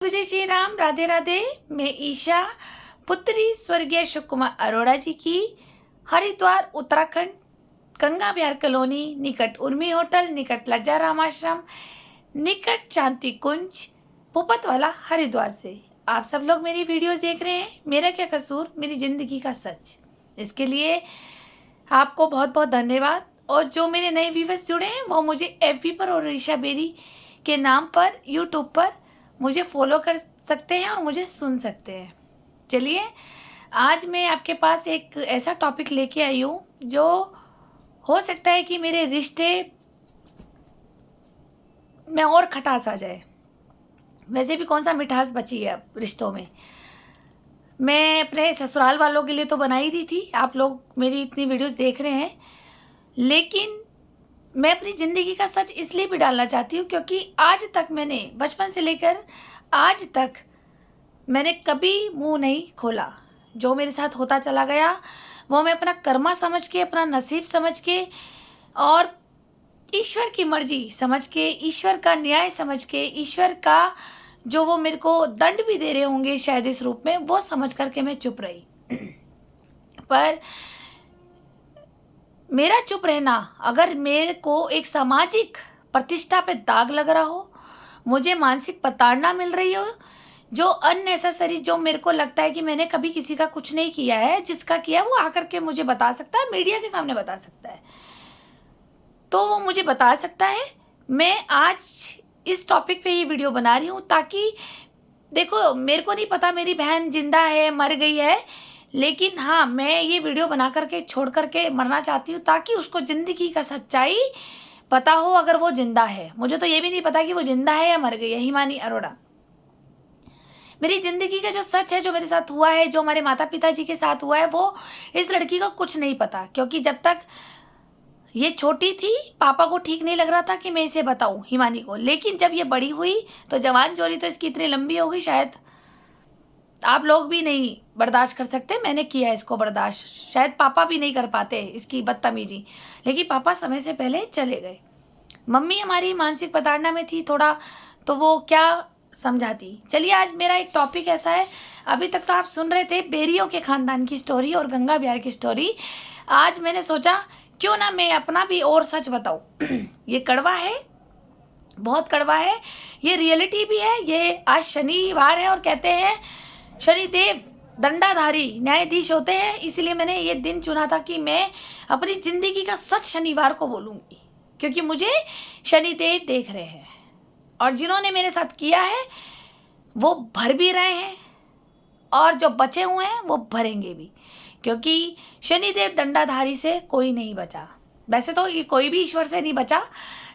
जय श्री राम, राधे राधे। मैं ईशा, पुत्री स्वर्गीय अशोक कुमार अरोड़ा जी की, हरिद्वार उत्तराखंड, गंगा विहार कॉलोनी, निकट उर्मी होटल, निकट लज्जा राम आश्रम, निकट शांति कुंज, भूपतवाला, हरिद्वार से आप सब लोग मेरी वीडियोस देख रहे हैं। मेरा क्या कसूर, मेरी ज़िंदगी का सच। इसके लिए आपको बहुत बहुत धन्यवाद। और जो मेरे नए व्यूवर्स जुड़े हैं वो मुझे एफबी पर और ईशा बेरी के नाम पर यूट्यूब पर मुझे फॉलो कर सकते हैं और मुझे सुन सकते हैं। चलिए, आज मैं आपके पास एक ऐसा टॉपिक लेके आई हूँ जो हो सकता है कि मेरे रिश्ते में और खटास आ जाए। वैसे भी कौन सा मिठास बची है अब रिश्तों में। मैं अपने ससुराल वालों के लिए तो बना ही रही थी, आप लोग मेरी इतनी वीडियोस देख रहे हैं, लेकिन मैं अपनी ज़िंदगी का सच इसलिए भी डालना चाहती हूँ क्योंकि आज तक मैंने, बचपन से लेकर आज तक, मैंने कभी मुंह नहीं खोला। जो मेरे साथ होता चला गया वो मैं अपना कर्मा समझ के, अपना नसीब समझ के और ईश्वर की मर्जी समझ के, ईश्वर का न्याय समझ के, ईश्वर का जो वो मेरे को दंड भी दे रहे होंगे शायद इस रूप में, वो समझ करके मैं चुप रही। पर मेरा चुप रहना अगर मेरे को एक सामाजिक प्रतिष्ठा पे दाग लग रहा हो, मुझे मानसिक प्रताड़ना मिल रही हो, जो अननेसेसरी, जो मेरे को लगता है कि मैंने कभी किसी का कुछ नहीं किया है, जिसका किया वो आकर के मुझे बता सकता है, मीडिया के सामने बता सकता है, तो वो मुझे बता सकता है। मैं आज इस टॉपिक पे ये वीडियो बना रही हूँ ताकि, देखो, मेरे को नहीं पता मेरी बहन जिंदा है मर गई है, लेकिन हाँ, मैं ये वीडियो बना करके छोड़ करके मरना चाहती हूँ ताकि उसको ज़िंदगी का सच्चाई पता हो। अगर वो जिंदा है, मुझे तो ये भी नहीं पता कि वो जिंदा है या मर गई है, हिमानी अरोड़ा। मेरी ज़िंदगी का जो सच है, जो मेरे साथ हुआ है, जो हमारे माता पिता जी के साथ हुआ है, वो इस लड़की को कुछ नहीं पता। क्योंकि जब तक ये छोटी थी, पापा को ठीक नहीं लग रहा था कि मैं इसे बताऊं, हिमानी को। लेकिन जब ये बड़ी हुई तो जवान जोरी तो इसकी इतनी लंबी हो गई, शायद आप लोग भी नहीं बर्दाश्त कर सकते। मैंने किया इसको बर्दाश्त, शायद पापा भी नहीं कर पाते इसकी बदतमीजी। लेकिन पापा समय से पहले चले गए। मम्मी हमारी मानसिक प्रताड़ना में थी थोड़ा, तो वो क्या समझाती। चलिए, आज मेरा एक टॉपिक ऐसा है, अभी तक तो आप सुन रहे थे बेरियों के खानदान की स्टोरी और गंगा बिहार की स्टोरी। आज मैंने सोचा क्यों ना मैं अपना भी और सच बताऊं। ये कड़वा है, बहुत कड़वा है, ये रियलिटी भी है। ये आज शनिवार है और कहते हैं शनिदेव दंडाधारी न्यायाधीश होते हैं, इसलिए मैंने ये दिन चुना था कि मैं अपनी जिंदगी का सच शनिवार को बोलूंगी, क्योंकि मुझे शनिदेव देख रहे हैं और जिन्होंने मेरे साथ किया है वो भर भी रहे हैं और जो बचे हुए हैं वो भरेंगे भी, क्योंकि शनिदेव दंडाधारी से कोई नहीं बचा। वैसे तो ये कोई भी ईश्वर से नहीं बचा,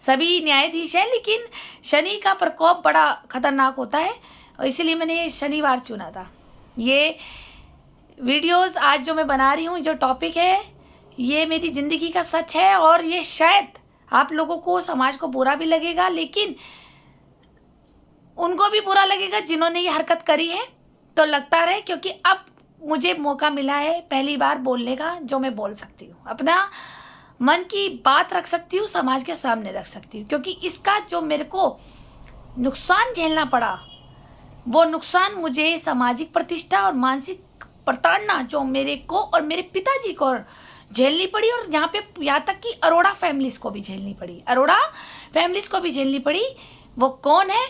सभी न्यायाधीश है, लेकिन शनि का प्रकोप बड़ा खतरनाक होता है और इसीलिए मैंने ये शनिवार चुना था। ये वीडियोस आज जो मैं बना रही हूँ, जो टॉपिक है, ये मेरी ज़िंदगी का सच है और ये शायद आप लोगों को, समाज को बुरा भी लगेगा, लेकिन उनको भी बुरा लगेगा जिन्होंने ये हरकत करी है। तो लगता रहे, क्योंकि अब मुझे मौका मिला है पहली बार बोलने का, जो मैं बोल सकती हूँ, अपना मन की बात रख सकती हूँ, समाज के सामने रख सकती हूँ। क्योंकि इसका जो मेरे को नुकसान झेलना पड़ा, वो नुकसान मुझे सामाजिक प्रतिष्ठा और मानसिक प्रताड़ना जो मेरे को और मेरे पिताजी को झेलनी पड़ी, और यहाँ तक कि अरोड़ा फैमिलीज को भी झेलनी पड़ी, अरोड़ा फैमिलीज को भी झेलनी पड़ी। वो कौन है,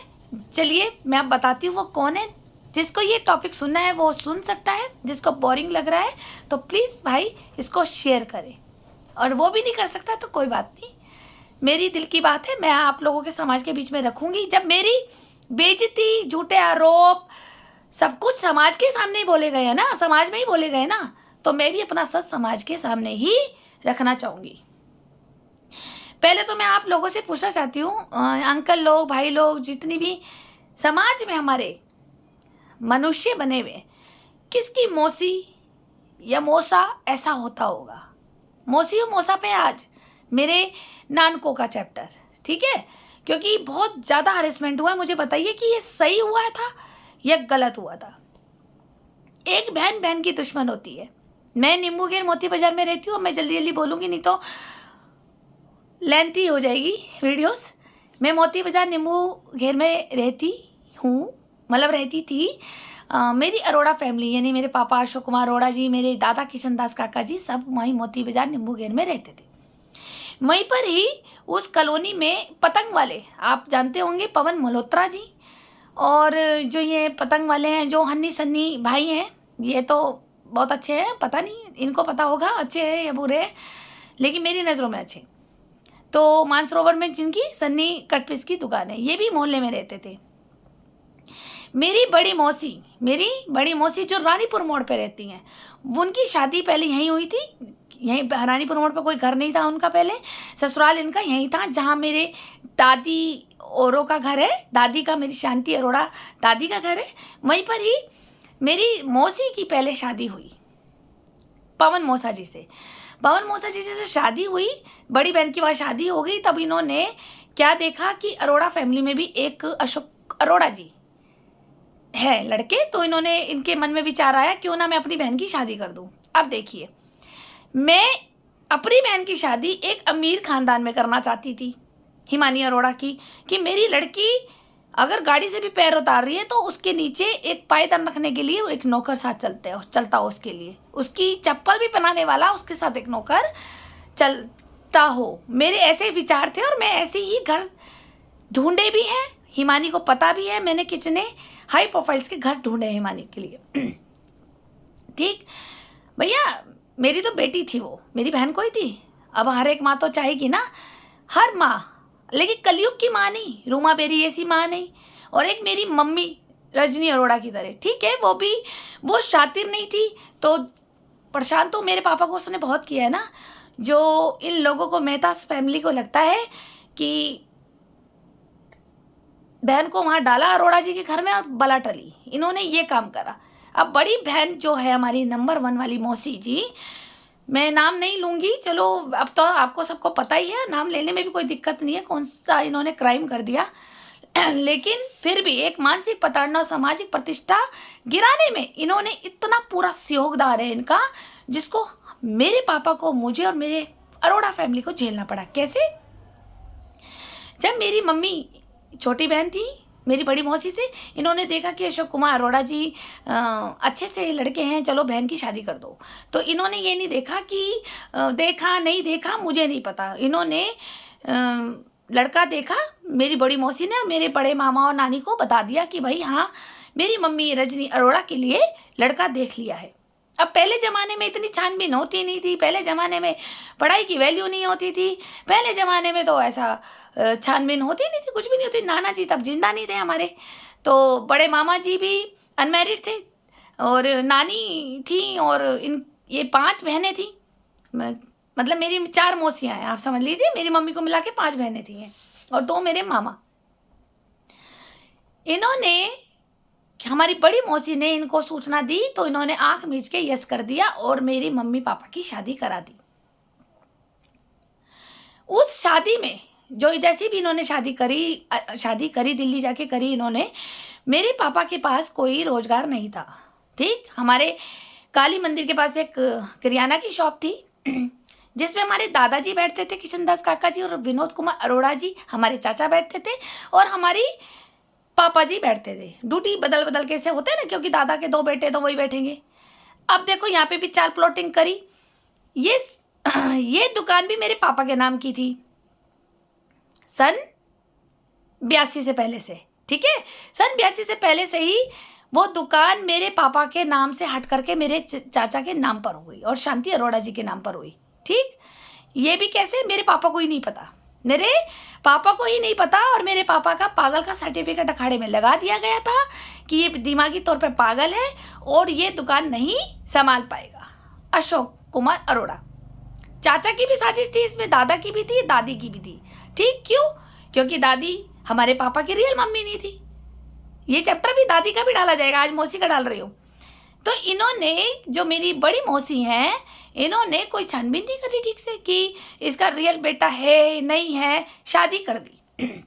चलिए मैं आप बताती हूँ वो कौन है। जिसको ये टॉपिक सुनना है वो सुन सकता है, जिसको बोरिंग लग रहा है तो प्लीज़ भाई इसको शेयर करें, और वो भी नहीं कर सकता तो कोई बात नहीं, मेरी दिल की बात है, मैं आप लोगों के समाज के बीच में रखूंगी। जब मेरी बेइज्जती, झूठे आरोप, सब कुछ समाज के सामने ही बोले गए हैं ना, समाज में ही बोले गए ना, तो मैं भी अपना सच समाज के सामने ही रखना चाहूँगी। पहले तो मैं आप लोगों से पूछना चाहती हूँ, अंकल लोग, भाई लोग, जितनी भी समाज में हमारे मनुष्य बने हुए, किसकी मौसी या मौसा ऐसा होता होगा। मौसी और मौसा पे आज मेरे नानको का चैप्टर, ठीक है, क्योंकि बहुत ज़्यादा हरेसमेंट हुआ है। मुझे बताइए कि ये सही हुआ था या गलत हुआ था। एक बहन बहन की दुश्मन होती है। मैं नींबू घेर मोती बाजार में रहती हूँ, मैं जल्दी जल्दी बोलूँगी नहीं तो लेंथी हो जाएगी वीडियोस। मैं मोती बाजार नींबू घेर में रहती हूँ मतलब रहती थी मेरी अरोड़ा फैमिली, यानी मेरे पापा अशोक कुमार अरोड़ा जी, मेरे दादा किशन दास काका जी, सब वहीं मोती बाजार नींबू घेर में रहते थे। वहीं पर ही उस कॉलोनी में पतंग वाले, आप जानते होंगे, पवन मल्होत्रा जी, और जो ये पतंग वाले हैं, जो हन्नी सन्नी भाई हैं, ये तो बहुत अच्छे हैं, पता नहीं इनको पता होगा अच्छे हैं या बुरे हैं, लेकिन मेरी नज़रों में अच्छे। तो मानसरोवर में जिनकी सन्नी कटपीस की दुकान है, ये भी मोहल्ले में रहते थे। मेरी बड़ी मौसी जो रानीपुर मोड़ पे रहती हैं, उनकी शादी पहले यहीं हुई थी। यहीं रानीपुर मोड़ पे कोई घर नहीं था उनका, पहले ससुराल इनका यहीं था, जहाँ मेरे दादी औरों का घर है, दादी का, मेरी शांति अरोड़ा दादी का घर है। वहीं पर ही मेरी मौसी की पहले शादी हुई पवन मौसा जी से। पवन मौसा जी से शादी हुई, बड़ी बहन की वहाँ शादी हो गई। तब इन्होंने क्या देखा कि अरोड़ा फैमिली में भी एक अशोक अरोड़ा जी है लड़के, तो इन्होंने, इनके मन में विचार आया क्यों ना मैं अपनी बहन की शादी कर दूं। अब देखिए, मैं अपनी बहन की शादी एक अमीर खानदान में करना चाहती थी, हिमानी अरोड़ा की, कि मेरी लड़की अगर गाड़ी से भी पैर उतार रही है तो उसके नीचे एक पायदान रखने के लिए एक नौकर साथ चलता हो, उसके लिए उसकी चप्पल भी पहनाने वाला उसके साथ एक नौकर चलता हो। मेरे ऐसे विचार थे और मैं ऐसे ही घर ढूंढे भी हैं, हिमानी को पता भी है, मैंने कितने हाई प्रोफाइल्स के घर ढूंढे हिमानी के लिए। ठीक भैया, मेरी तो बेटी थी, वो मेरी बहन कोई थी। अब हर एक माँ तो चाहेगी ना, हर माँ, लेकिन कलयुग की माँ नहीं, रूमा बेरी ऐसी माँ नहीं। और एक मेरी मम्मी रजनी अरोड़ा की तरह, ठीक है, वो शातिर नहीं थी, तो परेशान तो मेरे पापा को उसने बहुत किया है ना। जो इन लोगों को, मेहता फैमिली को लगता है कि बहन को वहाँ डाला अरोड़ा जी के घर में और बला टली, इन्होंने ये काम करा। अब बड़ी बहन जो है हमारी नंबर 1 वाली मौसी जी, मैं नाम नहीं लूँगी, चलो अब तो आपको सबको पता ही है, नाम लेने में भी कोई दिक्कत नहीं है, कौन सा इन्होंने क्राइम कर दिया। लेकिन फिर भी एक मानसिक प्रताड़ना और सामाजिक प्रतिष्ठा गिराने में इन्होंने इतना पूरा सहयोगदार है इनका, जिसको मेरे पापा को, मुझे और मेरे अरोड़ा फैमिली को झेलना पड़ा। कैसे? जब मेरी मम्मी छोटी बहन थी मेरी बड़ी मौसी से, इन्होंने देखा कि अशोक कुमार अरोड़ा जी अच्छे से लड़के हैं, चलो बहन की शादी कर दो। तो इन्होंने ये नहीं देखा कि देखा नहीं देखा मुझे नहीं पता, इन्होंने लड़का देखा, मेरी बड़ी मौसी ने मेरे बड़े मामा और नानी को बता दिया कि भाई हाँ, मेरी मम्मी रजनी अरोड़ा के लिए लड़का देख लिया है। अब पहले ज़माने में इतनी छानबीन होती नहीं थी, पहले ज़माने में पढ़ाई की वैल्यू नहीं होती थी, पहले ज़माने में तो ऐसा छानबीन होती नहीं थी, कुछ भी नहीं होती। नाना जी तब जिंदा नहीं थे हमारे, तो बड़े मामा जी भी अनमैरिड थे और नानी थी, और ये 5 बहनें थी, मतलब मेरी 4 मौसियाँ हैं, आप समझ लीजिए, मेरी मम्मी को मिला के 5 बहनें थी हैं और 2 मेरे मामा। इन्होंने, हमारी बड़ी मौसी ने इनको सूचना दी तो इन्होंने आंख मीच के यस कर दिया और मेरी मम्मी पापा की शादी करा दी। उस शादी में जो जैसी भी इन्होंने शादी करी दिल्ली जाके करी इन्होंने, मेरे पापा के पास कोई रोजगार नहीं था। ठीक, हमारे काली मंदिर के पास एक किराना की शॉप थी जिसमें हमारे दादाजी बैठते थे, किशनदास काका जी, और विनोद कुमार अरोड़ा जी हमारे चाचा बैठते थे, और हमारी पापा जी बैठते थे। ड्यूटी बदल बदल के ऐसे होते हैं ना, क्योंकि दादा के 2 बेटे तो वही बैठेंगे। अब देखो यहाँ पे भी 4 प्लॉटिंग करी। ये दुकान भी मेरे पापा के नाम की थी सन 82 से पहले से। ठीक है, सन 82 से पहले से ही वो दुकान मेरे पापा के नाम से हट करके मेरे चाचा के नाम पर हो गई और शांति अरोड़ा जी के नाम पर हुई। ठीक, ये भी कैसे, मेरे पापा को ही नहीं पता, मेरे पापा को ही नहीं पता, और मेरे पापा का पागल का सर्टिफिकेट अखाड़े में लगा दिया गया था कि ये दिमागी तौर पे पागल है और ये दुकान नहीं संभाल पाएगा। अशोक कुमार अरोड़ा, चाचा की भी साजिश थी इसमें, दादा की भी थी, दादी की भी थी। ठीक, क्यों? क्योंकि दादी हमारे पापा की रियल मम्मी नहीं थी। ये चैप्टर भी दादी का भी डाला जाएगा, आज मौसी का डाल रही हूँ। तो इन्होंने, जो मेरी बड़ी मौसी हैं, इन्होंने कोई छानबीन नहीं करी ठीक से कि इसका रियल बेटा है नहीं है, शादी कर दी।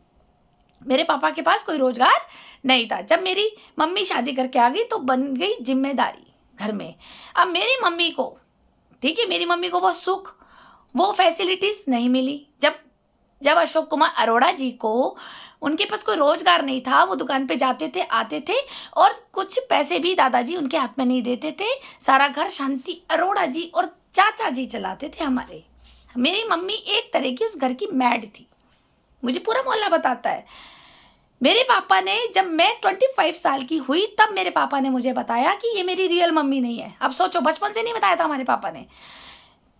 मेरे पापा के पास कोई रोजगार नहीं था। जब मेरी मम्मी शादी करके आ गई तो बन गई जिम्मेदारी घर में। अब मेरी मम्मी को, ठीक है, मेरी मम्मी को वो सुख, वो फैसिलिटीज नहीं मिली। जब अशोक कुमार अरोड़ा जी को उनके पास कोई रोजगार नहीं था, वो दुकान पे जाते थे, आते थे, और कुछ पैसे भी दादाजी उनके हाथ में नहीं देते थे। सारा घर शांति अरोड़ा जी और चाचा जी चलाते थे हमारे। मेरी मम्मी एक तरह की उस घर की मैड थी, मुझे पूरा मोहल्ला बताता है। मेरे पापा ने, जब मैं 25 साल की हुई तब मेरे पापा ने मुझे बताया कि ये मेरी रियल मम्मी नहीं है। अब सोचो, बचपन से नहीं बताया था हमारे पापा ने,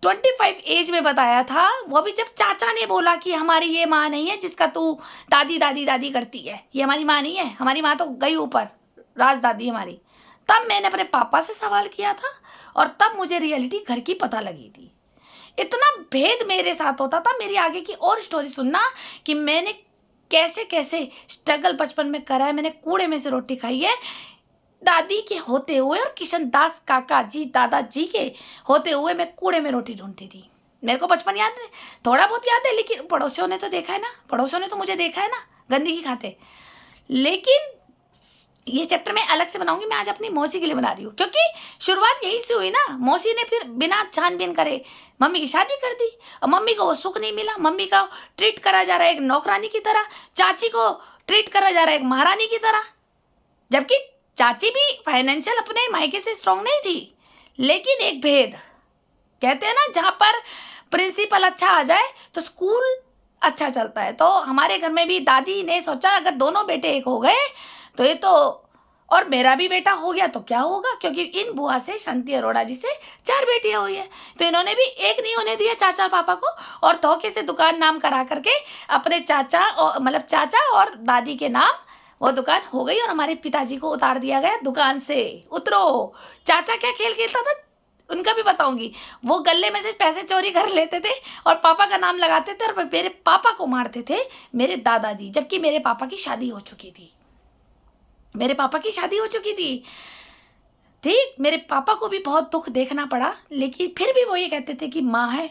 25 एज में बताया था, वो भी जब चाचा ने बोला कि हमारी ये माँ नहीं है जिसका तू दादी दादी दादी करती है, ये हमारी माँ नहीं है, हमारी माँ तो गई ऊपर, राज दादी हमारी। तब मैंने अपने पापा से सवाल किया था और तब मुझे रियलिटी घर की पता लगी थी। इतना भेद मेरे साथ होता था। मेरी आगे की और स्टोरी सुनना कि मैंने कैसे कैसे स्ट्रगल बचपन में करा है। मैंने कूड़े में से रोटी खाई है दादी के होते हुए, और किशन दास काका जी दादाजी के होते हुए मैं कूड़े में रोटी ढूंढती थी। मेरे को बचपन याद है, थोड़ा बहुत याद है, लेकिन पड़ोसियों ने तो देखा है ना, पड़ोसियों ने तो मुझे देखा है ना गंदगी खाते। लेकिन ये चैप्टर मैं अलग से बनाऊंगी, मैं आज अपनी मौसी के लिए बना रही हूँ, क्योंकि शुरुआत यहीं से हुई ना। मौसी ने फिर बिना छानबीन करे मम्मी की शादी कर दी, और मम्मी को वो सुख नहीं मिला। मम्मी का ट्रीट करा जा रहा है एक नौकरानी की तरह, चाची को ट्रीट करा जा रहा है एक महारानी की तरह, जबकि चाची भी फाइनेंशियल अपने मायके से स्ट्रांग नहीं थी। लेकिन एक भेद, कहते हैं ना, जहाँ पर प्रिंसिपल अच्छा आ जाए तो स्कूल अच्छा चलता है। तो हमारे घर में भी दादी ने सोचा अगर दोनों बेटे एक हो गए तो ये तो, और मेरा भी बेटा हो गया तो क्या होगा, क्योंकि इन बुआ से, शांति अरोड़ा जी से 4 बेटियां हुई है, तो इन्होंने भी एक नहीं होने दिया चाचा पापा को, और धोखे से दुकान नाम करा करके अपने चाचा और मतलब चाचा और दादी के नाम वो दुकान हो गई, और हमारे पिताजी को उतार दिया गया दुकान से। उतरो। चाचा क्या खेल खेलता था उनका भी बताऊंगी। वो गले में से पैसे चोरी कर लेते थे और पापा का नाम लगाते थे, और मेरे पापा को मारते थे मेरे दादाजी, जबकि मेरे पापा की शादी हो चुकी थी। मेरे पापा की शादी हो चुकी थी, ठीक। मेरे पापा को भी बहुत दुख देखना पड़ा, लेकिन फिर भी वो ये कहते थे कि माँ है,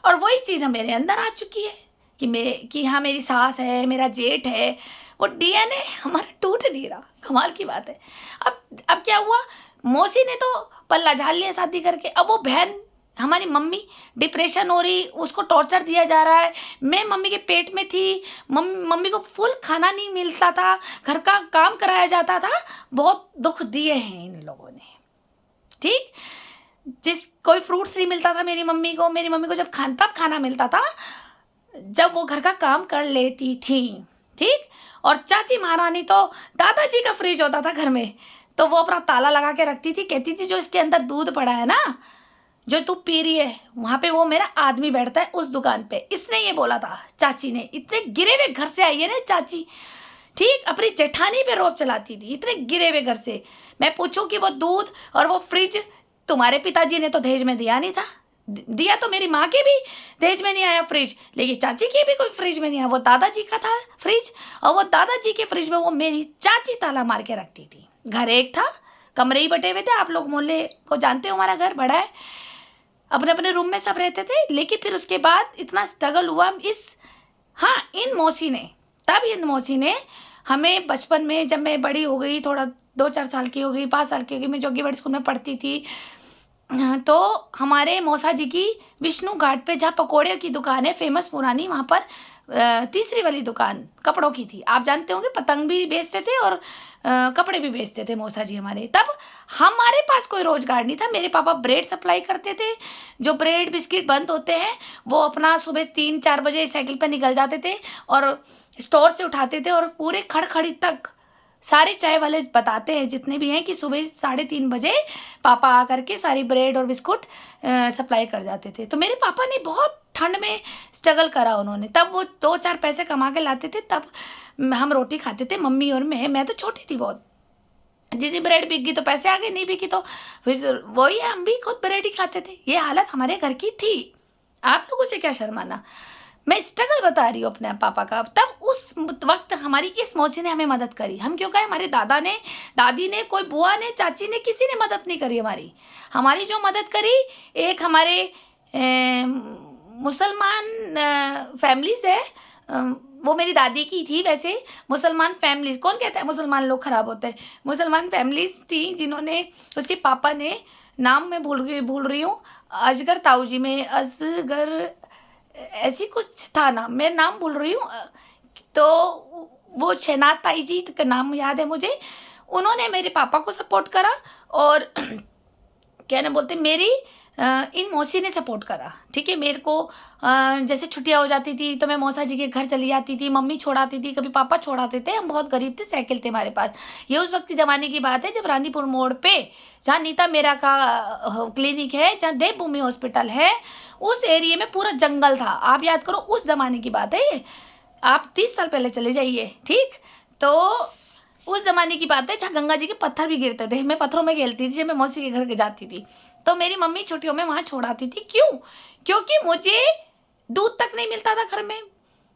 और वही चीज़ मेरे अंदर आ चुकी है कि हाँ मेरी सास है, मेरा जेठ है। वो डीएनए हमारा टूट नहीं रहा, कमाल की बात है। अब क्या हुआ, मौसी ने तो पल्ला झाड़ लिया शादी करके। अब वो बहन हमारी मम्मी डिप्रेशन हो रही, उसको टॉर्चर दिया जा रहा है। मैं मम्मी के पेट में थी, मम्मी को फुल खाना नहीं मिलता था, घर का काम कराया जाता था। बहुत दुख दिए हैं इन लोगों ने, ठीक। कोई फ्रूट्स नहीं मिलता था मेरी मम्मी को जब तब खाना मिलता था जब वो घर का काम कर लेती थी, ठीक। और चाची महारानी तो, दादाजी का फ्रिज होता था घर में, तो वो अपना ताला लगा के रखती थी, कहती थी जो इसके अंदर दूध पड़ा है ना, जो तू पी रही है, वहां पे वो मेरा आदमी बैठता है उस दुकान पे। इसने ये बोला था चाची ने। इतने गिरे हुए घर से आई है ना चाची, ठीक। अपनी जेठानी पे रोब चलाती थी, इतने गिरे हुए घर से। मैं पूछूं कि वो दूध और वो फ्रिज तुम्हारे पिताजी ने तो दहेज में दिया नहीं था, दिया तो मेरी माँ के भी दहेज में नहीं आया फ्रिज, लेकिन चाची के भी कोई फ्रिज में नहीं आया, वो दादाजी का था फ्रिज। और वो दादाजी के फ्रिज में वो मेरी चाची ताला मार के रखती थी। घर एक था, कमरे ही बटे हुए थे। आप लोग मोहल्ले को जानते हो, हमारा घर बड़ा है, अपने अपने रूम में सब रहते थे। लेकिन फिर उसके बाद इतना स्ट्रगल हुआ इन मौसी ने हमें बचपन में, जब मैं बड़ी हो गई, थोड़ा 2-4 साल की हो गई, 5 साल की हो गई, मैं जोगीबड़ी स्कूल में पढ़ती थी, तो हमारे मौसा जी की विष्णु घाट पे जहाँ पकोड़े की दुकान है फेमस पुरानी, वहाँ पर तीसरी वाली दुकान कपड़ों की थी। आप जानते होंगे, पतंग भी बेचते थे और कपड़े भी बेचते थे मौसा जी हमारे। तब हमारे पास कोई रोजगार नहीं था। मेरे पापा ब्रेड सप्लाई करते थे, जो ब्रेड बिस्किट बंद होते हैं वो अपना सुबह 3-4 बजे साइकिल पर निकल जाते थे और स्टोर से उठाते थे, और पूरे खड़खड़ी तक सारे चाय वाले बताते हैं जितने भी हैं कि सुबह 3:30 बजे पापा आकर के सारी ब्रेड और बिस्कुट सप्लाई कर जाते थे। तो मेरे पापा ने बहुत ठंड में स्ट्रगल करा उन्होंने। तब वो 2-4 पैसे कमा के लाते थे, तब हम रोटी खाते थे, मम्मी और मैं तो छोटी थी बहुत। जिस ब्रेड बिक गई तो पैसे आ गए, नहीं बिकी तो फिर वही है, हम भी खुद ब्रेड ही खाते थे। ये हालत हमारे घर की थी। आप लोगों से क्या शर्माना, मैं स्ट्रगल बता रही हूँ अपने पापा का। तब उस वक्त हमारी इस मौसी ने हमें मदद करी। हम क्यों कहें, हमारे दादी ने, कोई बुआ ने, चाची ने, किसी ने मदद नहीं करी हमारी जो मदद करी, एक हमारे मुसलमान फैमिलीज है, वो मेरी दादी की थी। वैसे मुसलमान फैमिलीज, कौन कहता है मुसलमान लोग खराब होते हैं, मुसलमान फैमिलीज थी जिन्होंने, उसके पापा ने, नाम मैं भूल रही हूँ, अजगर ताऊजी में, असगर ऐसी कुछ था नाम, मैं नाम भूल रही हूँ। तो वो शहनाज ताई जी का नाम याद है मुझे, उन्होंने मेरे पापा को सपोर्ट करा और क्या ना बोलते मेरी इन मौसी ने सपोर्ट करा। ठीक है, मेरे को जैसे छुट्टियां हो जाती थी तो मैं मौसा जी के घर चली जाती थी, मम्मी छोड़ाती थी, कभी पापा छोड़ाते थे। हम बहुत गरीब थे, साइकिल थे हमारे पास। ये उस वक्त के ज़माने की बात है जब रानीपुर मोड़ पे जहाँ नीता मेरा का क्लिनिक है, जहाँ देवभूमि हॉस्पिटल है, उस एरिया में पूरा जंगल था। आप याद करो, उस ज़माने की बात है ये, आप 30 साल पहले चले जाइए। ठीक, तो उस ज़माने की बात है जहाँ गंगा जी के पत्थर भी गिरते थे। मैं पत्थरों में खेलती थी जब मैं मौसी के घर के जाती थी, तो मेरी मम्मी छुट्टियों में वहाँ छोड़ाती थी। क्यों? क्योंकि मुझे दूध तक नहीं मिलता था घर में।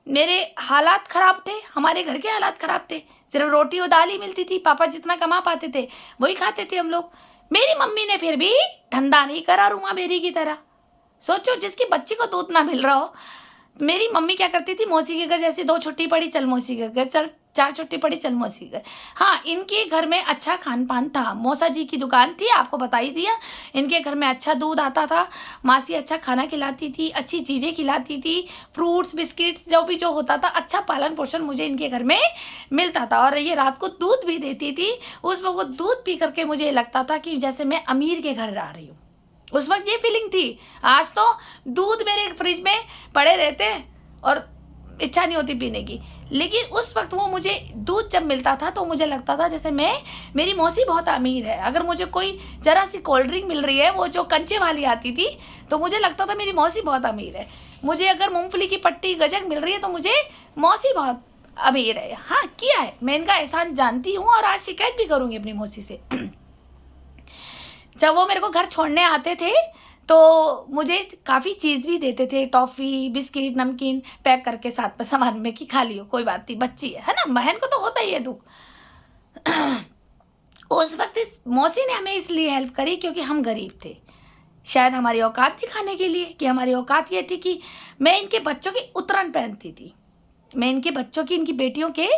मेरे हालात ख़राब थे, हमारे घर के हालात ख़राब थे, सिर्फ रोटी और दाल ही मिलती थी। पापा जितना कमा पाते थे वही खाते थे हम लोग। मेरी मम्मी ने फिर भी धंधा नहीं करा रूमा बेरी की तरह। सोचो, जिसकी बच्ची को दूध ना मिल रहा हो। मेरी मम्मी क्या करती थी, मौसी के घर जैसे 2 छुट्टी पड़ी चल मौसी के घर, चल 4 छुट्टी पड़ी चल मौसी के घर। हाँ, इनके घर में अच्छा खान पान था। मौसा जी की दुकान थी, आपको बता ही दिया। इनके घर में अच्छा दूध आता था, मासी अच्छा खाना खिलाती थी, अच्छी चीज़ें खिलाती थी, फ्रूट्स बिस्किट्स जो होता था, अच्छा पालन पोषण मुझे इनके घर में मिलता था। और ये रात को दूध भी देती थी। उस वक्त वो दूध पी करके मुझे लगता था कि जैसे मैं अमीर के घर आ रही हूँ। उस वक्त ये फीलिंग थी। आज तो दूध मेरे फ्रिज में पड़े रहते हैं और इच्छा नहीं होती पीने की, लेकिन उस वक्त वो मुझे दूध जब मिलता था तो मुझे लगता था जैसे मेरी मौसी बहुत अमीर है। अगर मुझे कोई जरा सी कोल्ड ड्रिंक मिल रही है, वो जो कंचे वाली आती थी, तो मुझे लगता था मेरी मौसी बहुत अमीर है। मुझे अगर मूंगफली की पट्टी गजक मिल रही है तो मुझे मौसी बहुत अमीर है। हाँ, किया है, मैं इनका एहसान जानती हूँ और आज शिकायत भी करूँगी अपनी मौसी से। जब वो मेरे को घर छोड़ने आते थे तो मुझे काफ़ी चीज़ भी देते थे, टॉफ़ी बिस्किट नमकीन पैक करके साथ में सामान में कि खा लियो, कोई बात नहीं, बच्ची है ना, बहन को तो होता ही है दुख। उस वक्त इस मौसी ने हमें इसलिए हेल्प करी क्योंकि हम गरीब थे। शायद हमारी औकात दिखाने के लिए कि हमारी औकात ये थी कि मैं इनके बच्चों की उतरन पहनती थी। मैं इनके बच्चों की, इनकी बेटियों के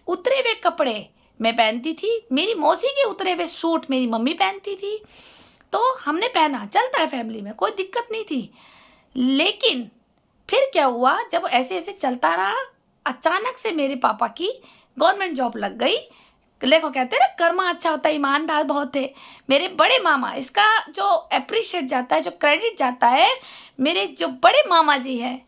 उतरे हुए कपड़े मैं पहनती थी। मेरी मौसी के उतरे हुए सूट मेरी मम्मी पहनती थी। तो हमने पहना, चलता है फैमिली में, कोई दिक्कत नहीं थी। लेकिन फिर क्या हुआ, जब ऐसे ऐसे चलता रहा, अचानक से मेरे पापा की गवर्नमेंट जॉब लग गई। देखो, कहते हैं ना, कर्मा अच्छा होता है, ईमानदार बहुत थे मेरे बड़े मामा। इसका जो अप्रिशिएट जाता है, जो क्रेडिट जाता है, मेरे जो बड़े मामा जी हैं,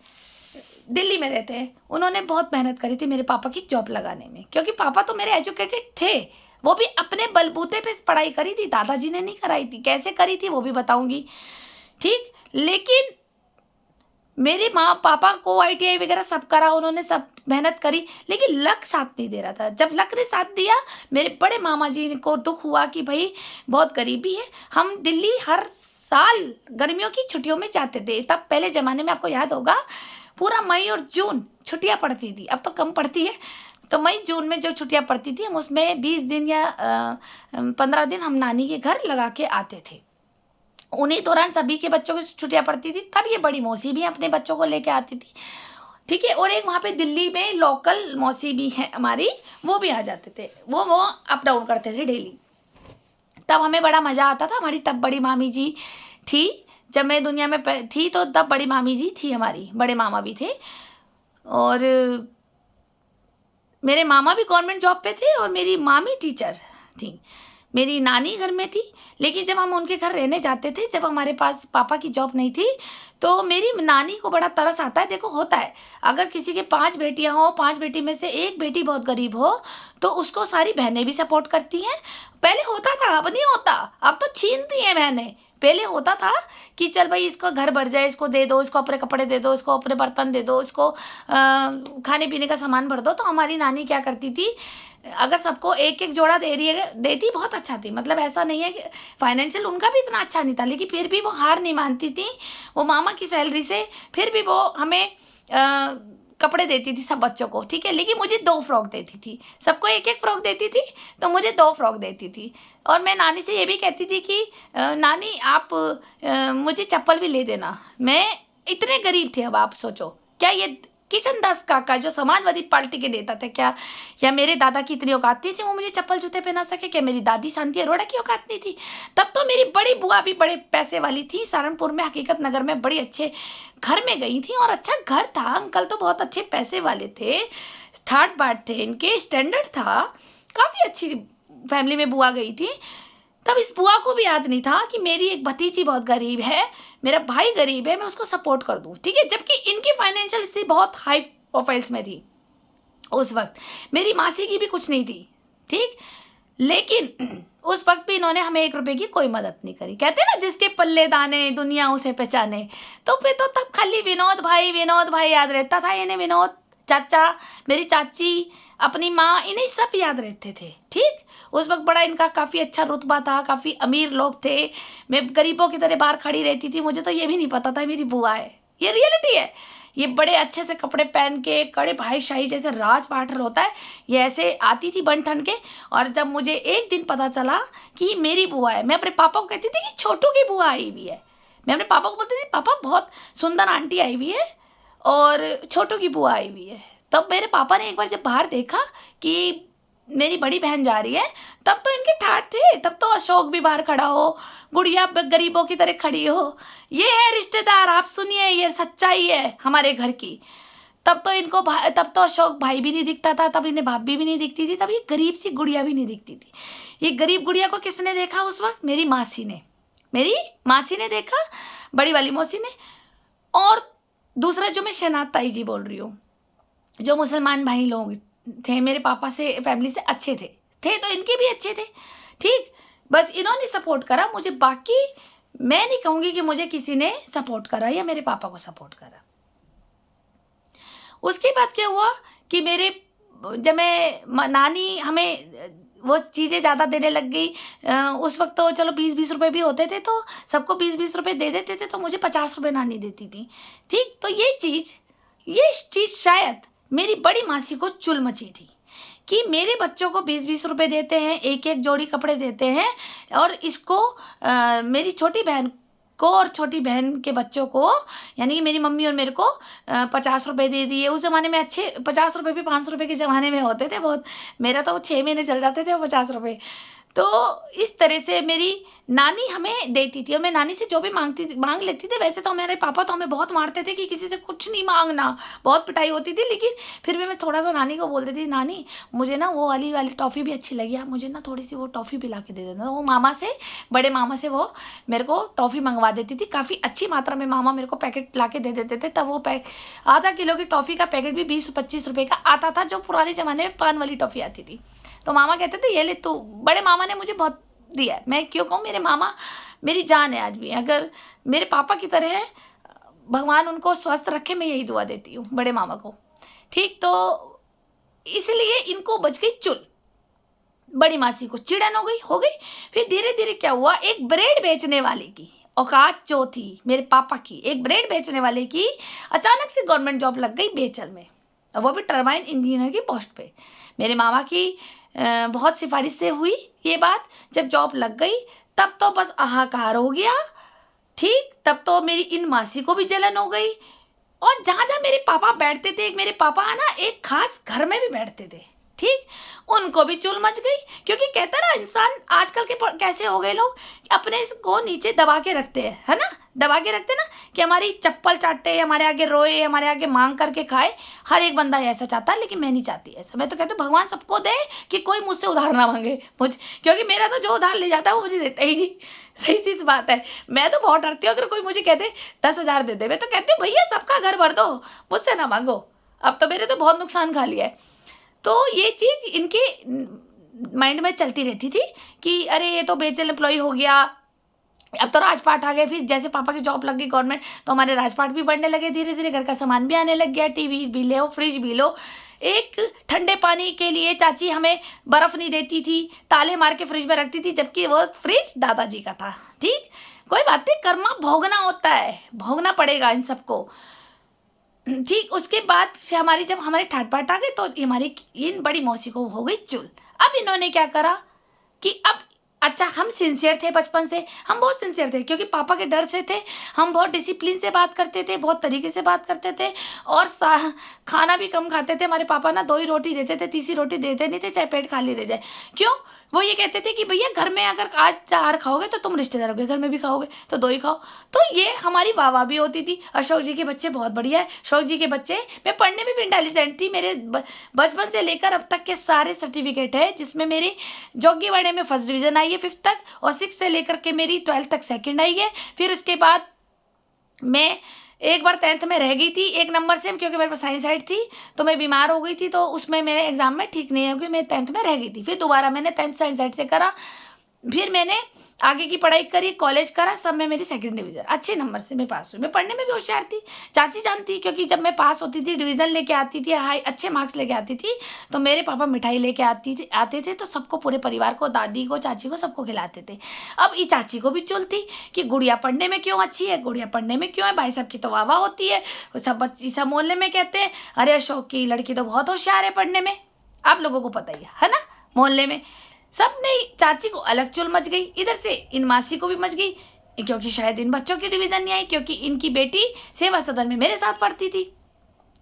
दिल्ली में रहते हैं, उन्होंने बहुत मेहनत करी थी मेरे पापा की जॉब लगाने में। क्योंकि पापा तो मेरे एजुकेटेड थे, वो भी अपने बलबूते पे पढ़ाई करी थी, दादाजी ने नहीं कराई थी। कैसे करी थी वो भी बताऊंगी। ठीक, लेकिन मेरे माँ पापा को ITI वगैरह सब करा, उन्होंने सब मेहनत करी, लेकिन लक साथ नहीं दे रहा था। जब लक ने साथ दिया, मेरे बड़े मामा जी को दुख हुआ कि भाई बहुत गरीबी है। हम दिल्ली हर साल गर्मियों की छुट्टियों में जाते थे। तब पहले ज़माने में आपको याद होगा, पूरा मई और जून छुट्टियाँ पड़ती थी, अब तो कम पड़ती है। तो मई जून में जो छुट्टियाँ पड़ती थी, हम उसमें 20 दिन या 15 दिन हम नानी के घर लगा के आते थे। उन्हीं दौरान सभी के बच्चों की छुट्टियाँ पड़ती थी, तब ये बड़ी मौसी भी अपने बच्चों को लेके आती थी। ठीक है, और एक वहाँ पे दिल्ली में लोकल मौसी भी है हमारी, वो भी आ जाते थे। वो अप डाउन करते थे डेली। तब हमें बड़ा मज़ा आता था। हमारी तब बड़ी मामी जी थी, जब मैं दुनिया में थी तो तब बड़ी मामी जी थी हमारी, बड़े मामा भी थे। और मेरे मामा भी गवर्नमेंट जॉब पे थे और मेरी मामी टीचर थी। मेरी नानी घर में थी, लेकिन जब हम उनके घर रहने जाते थे, जब हमारे पास पापा की जॉब नहीं थी, तो मेरी नानी को बड़ा तरस आता है। देखो, होता है, अगर किसी के 5 बेटियां हो, 5 बेटी में से एक बेटी बहुत गरीब हो, तो उसको सारी बहनें भी सपोर्ट करती हैं। पहले होता था, अब नहीं होता, अब तो छीनती हैं बहनें। पहले होता था कि चल भाई, इसको घर भर जाए, इसको दे दो, इसको अपने कपड़े दे दो, इसको अपने बर्तन दे दो, इसको खाने पीने का सामान भर दो। तो हमारी नानी क्या करती थी, अगर सबको एक एक जोड़ा दे रही है, देती बहुत अच्छा थी। मतलब ऐसा नहीं है कि फाइनेंशियल उनका भी इतना अच्छा नहीं था, लेकिन फिर भी वो हार नहीं मानती थी। वो मामा की सैलरी से फिर भी वो हमें कपड़े देती थी सब बच्चों को। ठीक है, लेकिन मुझे 2 फ्रॉक देती थी। सबको एक एक फ्रॉक देती थी, तो मुझे 2 फ्रॉक देती थी। और मैं नानी से ये भी कहती थी कि नानी आप मुझे चप्पल भी ले देना। मैं इतने गरीब थे। अब आप सोचो, क्या ये किशनदास काका जो समाजवादी पार्टी के नेता थे, क्या या मेरे दादा की इतनी औकात नहीं थी वो मुझे चप्पल जूते पहना सके? क्या मेरी दादी शांति अरोड़ा की औकात नहीं थी? तब तो मेरी बड़ी बुआ भी बड़े पैसे वाली थी, सहारनपुर में हकीकत नगर में बड़ी अच्छे घर में गई थी, और अच्छा घर था, अंकल तो बहुत अच्छे पैसे वाले थे, ठाट बाट थे, इनके स्टैंडर्ड था, काफ़ी अच्छी फैमिली में बुआ गई थी। तब इस बुआ को भी याद नहीं था कि मेरी एक भतीजी बहुत गरीब है, मेरा भाई गरीब है, मैं उसको सपोर्ट कर दूं, ठीक है। जबकि इनकी फाइनेंशियल स्थिति बहुत हाई प्रोफाइल्स में थी उस वक्त, मेरी मासी की भी कुछ नहीं थी, ठीक। लेकिन उस वक्त भी इन्होंने हमें 1 रुपए की कोई मदद नहीं करी। कहते ना जिसके पल्ले दाने दुनिया उसे पहचाने, तो फिर तो तब खाली विनोद भाई याद रहता था। इन्हें विनोद चाचा, मेरी चाची, अपनी माँ, इन्हें सब याद रहते थे, ठीक। उस वक्त बड़ा इनका काफ़ी अच्छा रुतबा था, काफ़ी अमीर लोग थे, मैं गरीबों की तरह बाहर खड़ी रहती थी, मुझे तो ये भी नहीं पता था मेरी बुआ है, ये रियलिटी है। ये बड़े अच्छे से कपड़े पहन के, कड़े भाई शाही जैसे राज पाठर होता है, ये ऐसे आती थी बन ठन के। और जब मुझे एक दिन पता चला कि मेरी बुआ है, मैं अपने पापा को कहती थी कि छोटू की बुआ आई हुई है। मैं अपने पापा को बोलती थी पापा बहुत सुंदर आंटी आई हुई है और छोटू की बुआ आई हुई है। तब मेरे पापा ने एक बार जब बाहर देखा कि मेरी बड़ी बहन जा रही है, तब तो इनके ठाठ थे, तब तो अशोक भी बाहर खड़ा हो, गुड़िया गरीबों की तरह खड़ी हो। ये है रिश्तेदार, आप सुनिए, ये सच्चाई है हमारे घर की। तब तो इनको तब तो अशोक भाई भी नहीं दिखता था, तब इन्हें भाभी भी नहीं दिखती थी, तब ये गरीब सी गुड़िया भी नहीं दिखती थी। ये गरीब गुड़िया को किसने देखा उस वक्त? मेरी मासी ने देखा, बड़ी वाली मौसी ने। और दूसरा जो मैं शहनाज ताई जी बोल रही हूँ, जो मुसलमान भाई लोग थे, मेरे पापा से फैमिली से अच्छे थे तो इनके भी अच्छे थे, ठीक। बस इन्होंने सपोर्ट करा मुझे, बाकी मैं नहीं कहूँगी कि मुझे किसी ने सपोर्ट करा या मेरे पापा को सपोर्ट करा। उसके बाद क्या हुआ कि जब मैं नानी हमें वो चीज़ें ज़्यादा देने लग गई। उस वक्त तो चलो 20-20 रुपए भी होते थे, तो सबको 20-20 रुपए दे देते थे, तो मुझे 50 रुपए नानी देती थी, ठीक। तो ये चीज़ शायद मेरी बड़ी मासी को चुल मची थी कि मेरे बच्चों को 20-20 रुपए देते हैं, एक जोड़ी कपड़े देते हैं, और इसको मेरी छोटी बहन को और छोटी बहन के बच्चों को, यानी कि मेरी मम्मी और मेरे को 50 रुपए दे दिए। उस ज़माने में अच्छे 50 रुपए भी 500 रुपए के ज़माने में होते थे बहुत, मेरा तो 6 महीने चल जाते थे वो 50 रुपए। तो इस तरह से मेरी नानी हमें देती थी, और मैं नानी से जो भी मांग लेती थी। वैसे तो मेरे पापा तो हमें बहुत मारते थे कि किसी से कुछ नहीं मांगना, बहुत पिटाई होती थी, लेकिन फिर भी मैं थोड़ा सा नानी को बोल देती थी, नानी मुझे ना वो वाली टॉफ़ी भी अच्छी लगी, आप मुझे ना थोड़ी सी वो टॉफ़ी भी ला के दे देना। वो बड़े मामा से वो मेरे को टॉफ़ी मंगवा देती थी, काफ़ी अच्छी मात्रा में मामा मेरे को पैकेट ला के दे देते थे। तब वो आधा किलो की टॉफ़ी का पैकेट भी 20-25 रुपये का आता था, जो पुराने ज़माने में पान वाली टॉफ़ी आती थी। तो मामा कहते थे ये ले तू। बड़े मामा ने मुझे बहुत दिया है, मैं क्यों कहूँ, मेरे मामा मेरी जान है आज भी। अगर मेरे पापा की तरह है, भगवान उनको स्वस्थ रखे, मैं यही दुआ देती हूँ बड़े मामा को, ठीक। तो इसलिए इनको बच गई चुल, बड़ी मासी को चिड़न हो गई। फिर धीरे धीरे क्या हुआ, एक ब्रेड बेचने वाले की औकात जो थी मेरे पापा की, एक ब्रेड बेचने वाले की अचानक से गवर्नमेंट जॉब लग गई बेचल में, और वो भी टरबाइन इंजीनियर की पोस्ट पे। मेरे मामा की बहुत सिफारिश से हुई ये बात। जब जॉब लग गई तब तो बस हाहाकार हो गया, ठीक। तब तो मेरी इन मासी को भी जलन हो गई। और जहाँ जहाँ मेरे पापा बैठते थे, मेरे पापा ना एक खास घर में भी बैठते थे, ठीक, उनको भी चुल मच गई। क्योंकि कहता ना इंसान आजकल के कैसे हो गए लोग, अपने को नीचे दबा के रखते हैं, है ना, दबा के रखते ना, कि हमारी चप्पल चाटे, हमारे आगे रोए, हमारे आगे मांग करके खाए। हर एक बंदा ऐसा चाहता है, लेकिन मैं नहीं चाहती ऐसा। मैं तो कहती हूँ भगवान सबको दे कि कोई मुझसे उधार ना मांगे मुझे, क्योंकि मेरा तो जो उधार ले जाता है वो मुझे देता ही नहीं। सही सी बात है। मैं तो बहुत डरती हूँ, अगर कोई मुझे कहते 10,000 दे दे, मैं तो कहती हूँ भैया सबका घर भर दो, मुझसे ना मांगो। अब तो मेरे तो बहुत नुकसान खा लिया है। तो ये चीज़ इनके माइंड में चलती रहती थी कि अरे ये तो बेचल एम्प्लॉय हो गया, अब तो राजपाट आ गए। फिर जैसे पापा की जॉब लग गई गवर्नमेंट, तो हमारे राजपाट भी बढ़ने लगे, धीरे धीरे घर का सामान भी आने लग गया, टीवी भी लो, फ्रिज भी लो। एक ठंडे पानी के लिए चाची हमें बर्फ़ नहीं देती थी, ताले मार के फ्रिज में रखती थी, जबकि वो फ्रिज दादाजी का था, ठीक। कोई बात नहीं, कर्मा भोगना होता है, भोगना पड़ेगा इन सबको, ठीक। उसके बाद फिर जब हमारे ठाट बाट आ गए, तो हमारी इन बड़ी मौसी को हो गई चुल। अब इन्होंने क्या करा कि अब अच्छा हम हम सिंसियर थे बचपन से, हम बहुत सिंसियर थे क्योंकि पापा के डर से थे। हम बहुत डिसिप्लिन से बात करते थे, बहुत तरीके से बात करते थे और खाना भी कम खाते थे। हमारे पापा ना 2 ही रोटी देते थे, तीसरी रोटी देते नहीं थे, चाहे पेट खाली रह जाए। क्यों? वो ये कहते थे कि भैया घर में अगर आज 4 खाओगे तो तुम रिश्तेदारों के घर में भी खाओगे, तो 2 ही खाओ। तो ये हमारी वाह भी होती थी। अशोक जी के बच्चे बहुत बढ़िया है, अशोक जी के बच्चे, मैं पढ़ने में भी इंटेलिजेंट थी। मेरे बचपन से लेकर अब तक के सारे सर्टिफिकेट है, जिसमें मेरी जोग्यवाड़े में फर्स्ट डिवीज़न आई है 5th तक, और 6 से लेकर के मेरी 12th तक सेकेंड आई है। फिर उसके बाद मैं एक बार 10th में रह गई थी 1 नंबर से, क्योंकि मेरे पास साइंस साइड थी, तो मैं बीमार हो गई थी, तो उसमें मेरे एग्जाम में ठीक नहीं होगी, मैं 10th में रह गई थी। फिर दोबारा मैंने 10th साइंस साइड से करा, फिर मैंने आगे की पढ़ाई करी, कॉलेज करा, सब में मेरी सेकंड डिवीज़न, अच्छे नंबर से मैं पास हुई। मैं पढ़ने में भी होशियार थी, चाची जानती, क्योंकि जब मैं पास होती थी, डिवीज़न लेके आती थी, हाई अच्छे मार्क्स लेके आती थी, तो मेरे पापा मिठाई लेके आते थे, तो सबको, पूरे परिवार को, दादी को, चाची को, सबको खिलाते थे। अब ये चाची को भी चुल थी कि गुड़िया पढ़ने में क्यों अच्छी है, गुड़िया पढ़ने में क्यों है, भाई साहब की तो वाह होती है, सब बच्ची सब मोहल्ले में कहते हैं अरे अशोक की लड़की तो बहुत होशियार है पढ़ने में। आप लोगों को पता ही है ना, मोहल्ले में सब ने, चाची को अलग चुल मच गई, इधर से इन मासी को भी मच गई, क्योंकि शायद इन बच्चों की डिवीज़न नहीं आई, क्योंकि इनकी बेटी सेवा सदन में मेरे साथ पढ़ती थी,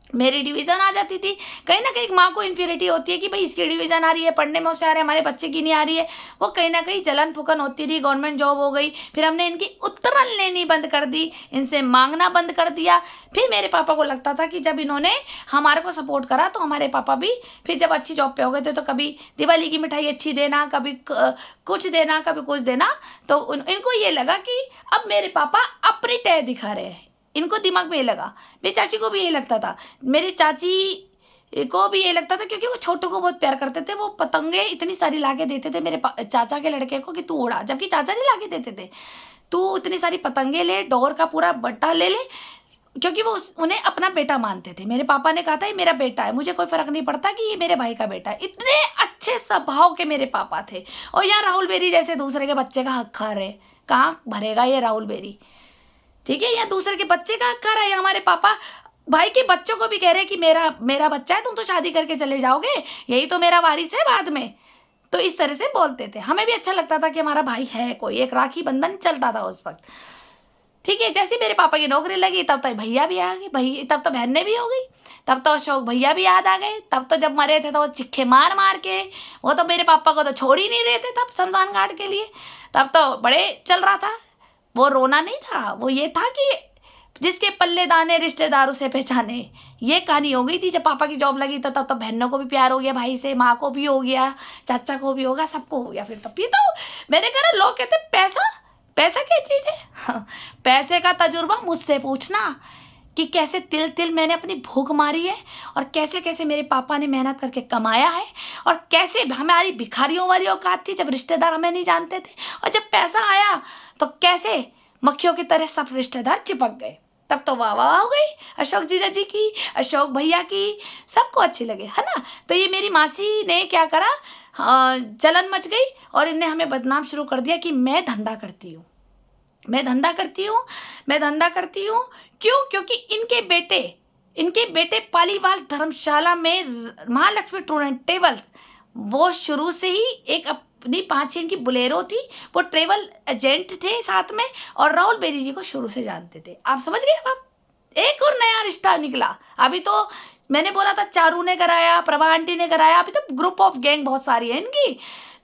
मेरी डिवीज़न आ जाती थी। कहीं ना कहीं माँ को इन्फीरियरिटी होती है कि भाई इसकी डिवीज़न आ रही है, पढ़ने में होशियार है, हमारे बच्चे की नहीं आ रही है, वो कहीं ना कहीं जलन फुकन होती रही। गवर्नमेंट जॉब हो गई, फिर हमने इनकी उत्तरन लेनी बंद कर दी, इनसे मांगना बंद कर दिया। फिर मेरे पापा को लगता था कि जब इन्होंने हमारे को सपोर्ट करा, तो हमारे पापा भी फिर जब अच्छी जॉब पे हो गए थे, तो कभी दिवाली की मिठाई अच्छी देना, कभी कुछ देना, कभी कुछ देना, तो इनको ये लगा कि अब मेरे पापा अपनी टह दिखा रहे हैं। इनको दिमाग में ये लगा, मेरी चाची को भी ये लगता था, मेरी चाची को भी ये लगता था, क्योंकि वो छोटू को बहुत प्यार करते थे। वो पतंगे इतनी सारी लाके देते थे मेरे चाचा के लड़के को कि तू उड़ा, जबकि चाचा नहीं लाके देते थे, तू इतनी सारी पतंगे ले, डोर का पूरा बट्टा ले ले, क्योंकि वो उन्हें अपना बेटा मानते थे। मेरे पापा ने कहा था ये मेरा बेटा है, मुझे कोई फर्क नहीं पड़ता कि ये मेरे भाई का बेटा है। इतने अच्छे स्वभाव के मेरे पापा थे। और यहाँ राहुल बेरी जैसे दूसरे के बच्चे का हक खा रहे, कहाँ भरेगा ये राहुल बेरी, ठीक है, या दूसरे के बच्चे का हक खा रहा है। हमारे पापा भाई के बच्चों को भी कह रहे हैं कि मेरा बच्चा है, तुम तो शादी करके चले जाओगे, यही तो मेरा वारिस है बाद में। तो इस तरह से बोलते थे। हमें भी अच्छा लगता था कि हमारा भाई है कोई, एक राखी बंधन चलता था उस वक्त, ठीक है। जैसे मेरे पापा की नौकरी लगी, तब तो भैया भी आ गए, तब तो बहनें भी हो गई, तब तो अशोक भैया भी याद आ गए। तब तो जब मरे थे तो वो चिक्खे मार मार के, वो तो मेरे पापा को तो छोड़ ही नहीं रहे थे तब शमशान घाट के लिए। तब तो बड़े चल रहा था, वो रोना नहीं था, वो ये था कि जिसके पल्ले दाने रिश्तेदारों से पहचाने, ये कहानी हो गई थी। जब पापा की जॉब लगी तो तब तो बहनों को भी प्यार हो गया भाई से, माँ को भी हो गया, चाचा को भी होगा, सबको हो गया। फिर तब ये तो मैंने कहा ना, लोग कहते पैसा पैसा क्या चीज़ है। पैसे का तजुर्बा मुझसे पूछना कि कैसे तिल तिल मैंने अपनी भूख मारी है, और कैसे कैसे मेरे पापा ने मेहनत करके कमाया है, और कैसे हमारी भिखारियों वाली औकात थी जब रिश्तेदार हमें नहीं जानते थे, और जब पैसा आया तो कैसे मक्खियों की तरह सब रिश्तेदार चिपक गए। तब तो वाह वाह हो गई अशोक जीजा जी की, अशोक भैया की, सबको अच्छी लगे, है ना। तो ये मेरी मासी ने क्या करा, जलन मच गई, और इनने हमें बदनाम शुरू कर दिया कि मैं धंधा करती हूँ, मैं धंधा करती हूँ, मैं धंधा करती हूँ। क्यों? क्योंकि इनके बेटे पालीवाल धर्मशाला में महालक्ष्मी टूर एंड ट्रेवल्स, वो शुरू से ही एक अपनी 5 इनकी बुलेरो थी, वो ट्रेवल एजेंट थे साथ में, और राहुल बेरी जी को शुरू से जानते थे। आप समझ गए। आप एक और नया रिश्ता निकला। अभी तो मैंने बोला था चारू ने कराया, प्रभा आंटी ने कराया, अभी तो ग्रुप ऑफ गैंग बहुत सारी है इनकी।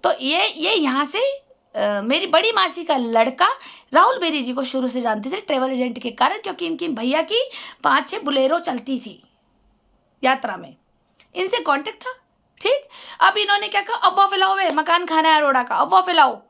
तो ये यहाँ से मेरी बड़ी मासी का लड़का राहुल बेरी जी को शुरू से जानते थे ट्रेवल एजेंट के कारण, क्योंकि इनकी भैया की 5-6 बुलेरो चलती थी यात्रा में, इनसे कांटेक्ट था, ठीक। अब इन्होंने क्या कहा, अफवाह फैलाओ बे, मकान खाना है अरोड़ा का, अफवाह फैलाओ,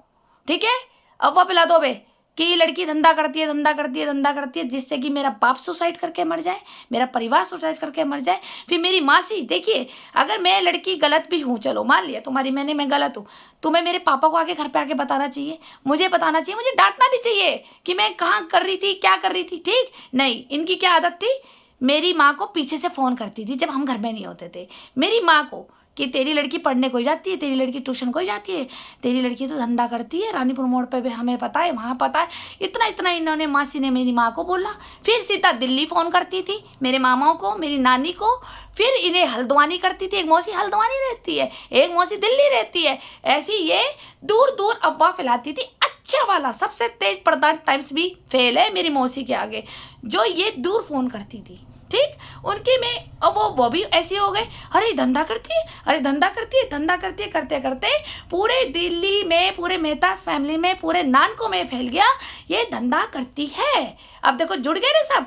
ठीक है, अफवाह फैला दो बे कि ये लड़की धंधा करती है, धंधा करती है, धंधा करती है, जिससे कि मेरा बाप सुसाइड करके मर जाए, मेरा परिवार सुसाइड करके मर जाए। फिर मेरी मासी, देखिए अगर मैं लड़की गलत भी हूँ, चलो मान लिया तुम्हारी मैं गलत हूँ, तुम्हें मेरे पापा को आके घर पे आके बताना चाहिए, मुझे बताना चाहिए, मुझे डांटना भी चाहिए कि मैं कहाँ कर रही थी, क्या कर रही थी, ठीक। नहीं, इनकी क्या आदत थी, मेरी माँ को पीछे से फ़ोन करती थी जब हम घर में नहीं होते थे, मेरी माँ को, कि तेरी लड़की पढ़ने कोई जाती है, तेरी लड़की ट्यूशन कोई जाती है, तेरी लड़की तो धंधा करती है रानीपुर मोड़ पे भी, हमें पता है, वहाँ पता है। इतना इतना इन्होंने, मासी ने मेरी माँ को बोला। फिर सीधा दिल्ली फ़ोन करती थी मेरे मामाओं को, मेरी नानी को। फिर इन्हें हल्द्वानी करती थी, एक मौसी हल्द्वानी रहती है, एक मौसी दिल्ली रहती है। ऐसी ये दूर दूर अफवाह फैलाती थी। अच्छा वाला सबसे तेज पर्दा टाइम्स भी फेल है मेरी मौसी के आगे, जो ये दूर फ़ोन करती थी। ठीक, उनके में अब वो भी ऐसे हो गए, अरे धंधा करती है, अरे धंधा करती है, धंधा करती है, करते करते पूरे दिल्ली में, पूरे मेहता फैमिली में, पूरे नानकों में फैल गया ये धंधा करती है। अब देखो जुड़ गए ना सब,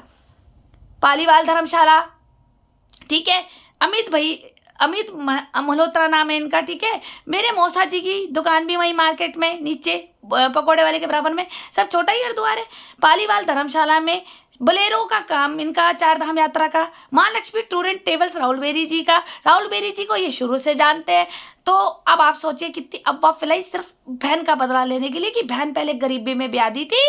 पालीवाल धर्मशाला, ठीक है, अमित भाई, अमित मल्होत्रा नाम है इनका, ठीक है। मेरे मौसा जी की दुकान भी वहीं मार्केट में नीचे पकौड़े वाले के बराबर में, सब छोटा ही हरिद्वार है। पालीवाल धर्मशाला में बोलेरो का काम इनका, चार धाम यात्रा का। Maa Lakshmi tour and travels Rahul Beri ji का, राहुल बेरी जी को ये शुरू से जानते हैं। तो अब आप सोचिए कितनी अफवाह फैलाई सिर्फ बहन का बदला लेने के लिए, कि बहन पहले गरीबी में ब्याह दी थी,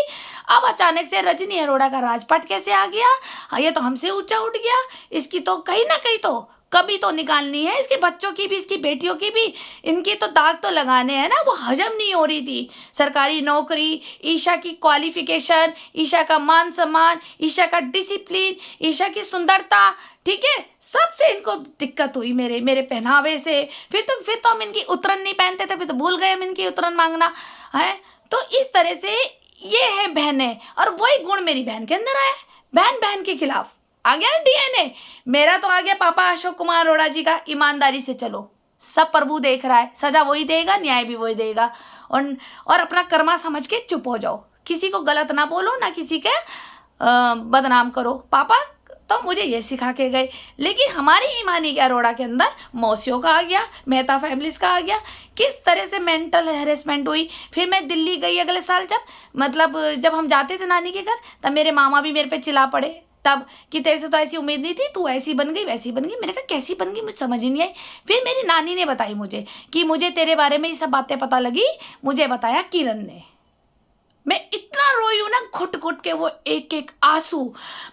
अब अचानक से रजनी अरोड़ा का राजपाट कैसे आ गया, ये तो हमसे ऊंचा उठ गया। इसकी तो कहीं ना कहीं तो कभी तो निकालनी है, इसके बच्चों की भी, इसकी बेटियों की भी, इनके तो दाग तो लगाने हैं ना। वो हजम नहीं हो रही थी सरकारी नौकरी, ईशा की क्वालिफिकेशन, ईशा का मान सम्मान, ईशा का डिसिप्लिन, ईशा की सुंदरता, ठीक है, सबसे इनको दिक्कत हुई मेरे पहनावे से। फिर तो हम इनकी उतरन नहीं पहनते थे, फिर तो भूल गए हम इनकी उतरन मांगना है। तो इस तरह से ये है बहनें, और वही गुण मेरी बहन के अंदर आया। बहन बहन के खिलाफ आ गया ना डीएनए। मेरा तो आ गया पापा अशोक कुमार अरोड़ा जी का, ईमानदारी से चलो, सब प्रभु देख रहा है, सजा वही देगा, न्याय भी वही देगा, और अपना कर्मा समझ के चुप हो जाओ, किसी को गलत ना बोलो, ना किसी के बदनाम करो। पापा तो मुझे ये सिखा के गए। लेकिन हमारी ईमानी के अरोड़ा के अंदर मौसियों का आ गया, मेहता फैमिलीज का आ गया, किस तरह से मेंटल हैरेसमेंट हुई। फिर मैं दिल्ली गई अगले साल, जब हम जाते थे नानी के घर, तब मेरे मामा भी मेरे पे चिल्ला पड़े तब, कि तेरे से तो ऐसी उम्मीद नहीं थी, तू ऐसी बन गई वैसी बन गई। मैंने कहा कैसी बन गई, मुझे समझ ही नहीं आई। फिर मेरी नानी ने बताई मुझे कि मुझे तेरे बारे में ये सब बातें पता लगी, मुझे बताया किरण ने। मैं इतना रोई हूं ना, घुट घुट के, वो एक एक आंसू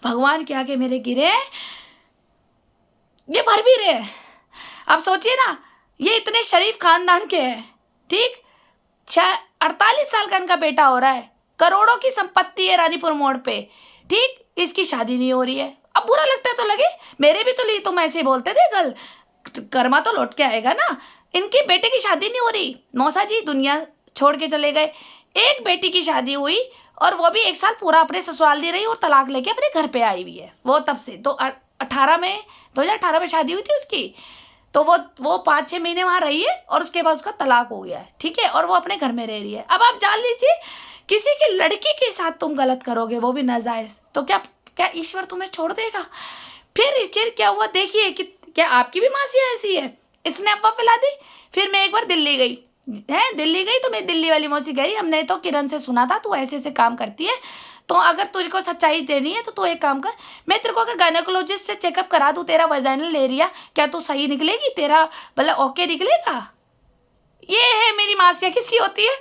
भगवान के आगे मेरे गिरे, ये भर भी रहे। अब सोचिए ना, ये इतने शरीफ खानदान के हैं, ठीक, 48 साल का इनका बेटा हो रहा है, करोड़ों की संपत्ति है रानीपुर मोड़ पे, ठीक, इसकी शादी नहीं हो रही है। अब बुरा लगता है तो लगे, मेरे भी तो लिए तुम ऐसे बोलते थे, कल कर्मा तो लौट के आएगा ना। इनके बेटे की शादी नहीं हो रही, मौसा जी दुनिया छोड़ के चले गए। एक बेटी की शादी हुई, और वो भी 1 साल पूरा अपने ससुराल दी रही, और तलाक लेके अपने घर पे आई हुई है। वो तब से तो 2018 में शादी हुई थी उसकी, तो वो 5-6 महीने वहाँ रही है, और उसके बाद उसका तलाक हो गया है, ठीक है, और वो अपने घर में रह रही है। अब आप जान लीजिए, किसी की लड़की के साथ तुम गलत करोगे, वो भी नाजायज, तो क्या ईश्वर तुम्हें छोड़ देगा? फिर क्या हुआ देखिए, कि क्या आपकी भी मासी ऐसी है, इसने अफवाह फैला दी। फिर मैं एक बार दिल्ली गई तो मैं दिल्ली वाली मौसी कह रही, हमने तो किरण से सुना था तू ऐसे ऐसे काम करती है, तो अगर तुझको सच्चाई देनी है तो तू एक काम कर, मैं तेरे को अगर गायनेकोलॉजिस्ट से चेकअप करा दूँ, तेरा वजाइनल एरिया, क्या तू सही निकलेगी, तेरा मतलब ओके निकलेगा? ये है मेरी मासियाँ किसकी होती है,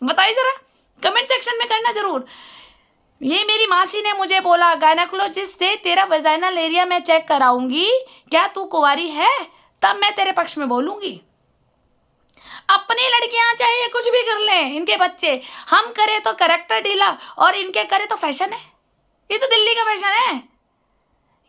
बताइए जरा, कमेंट सेक्शन में करना जरूर। ये मेरी मासी ने मुझे बोला, गायनेकोलॉजिस्ट से तेरा वजाइनल एरिया मैं चेक कराऊंगी, क्या तू कुंवारी है, तब मैं तेरे पक्ष में बोलूंगी। अपनी लड़कियां चाहे कुछ भी कर लें, इनके बच्चे, हम करें तो कैरेक्टर ढीला, और इनके करें तो फैशन है। ये तो दिल्ली का फैशन है।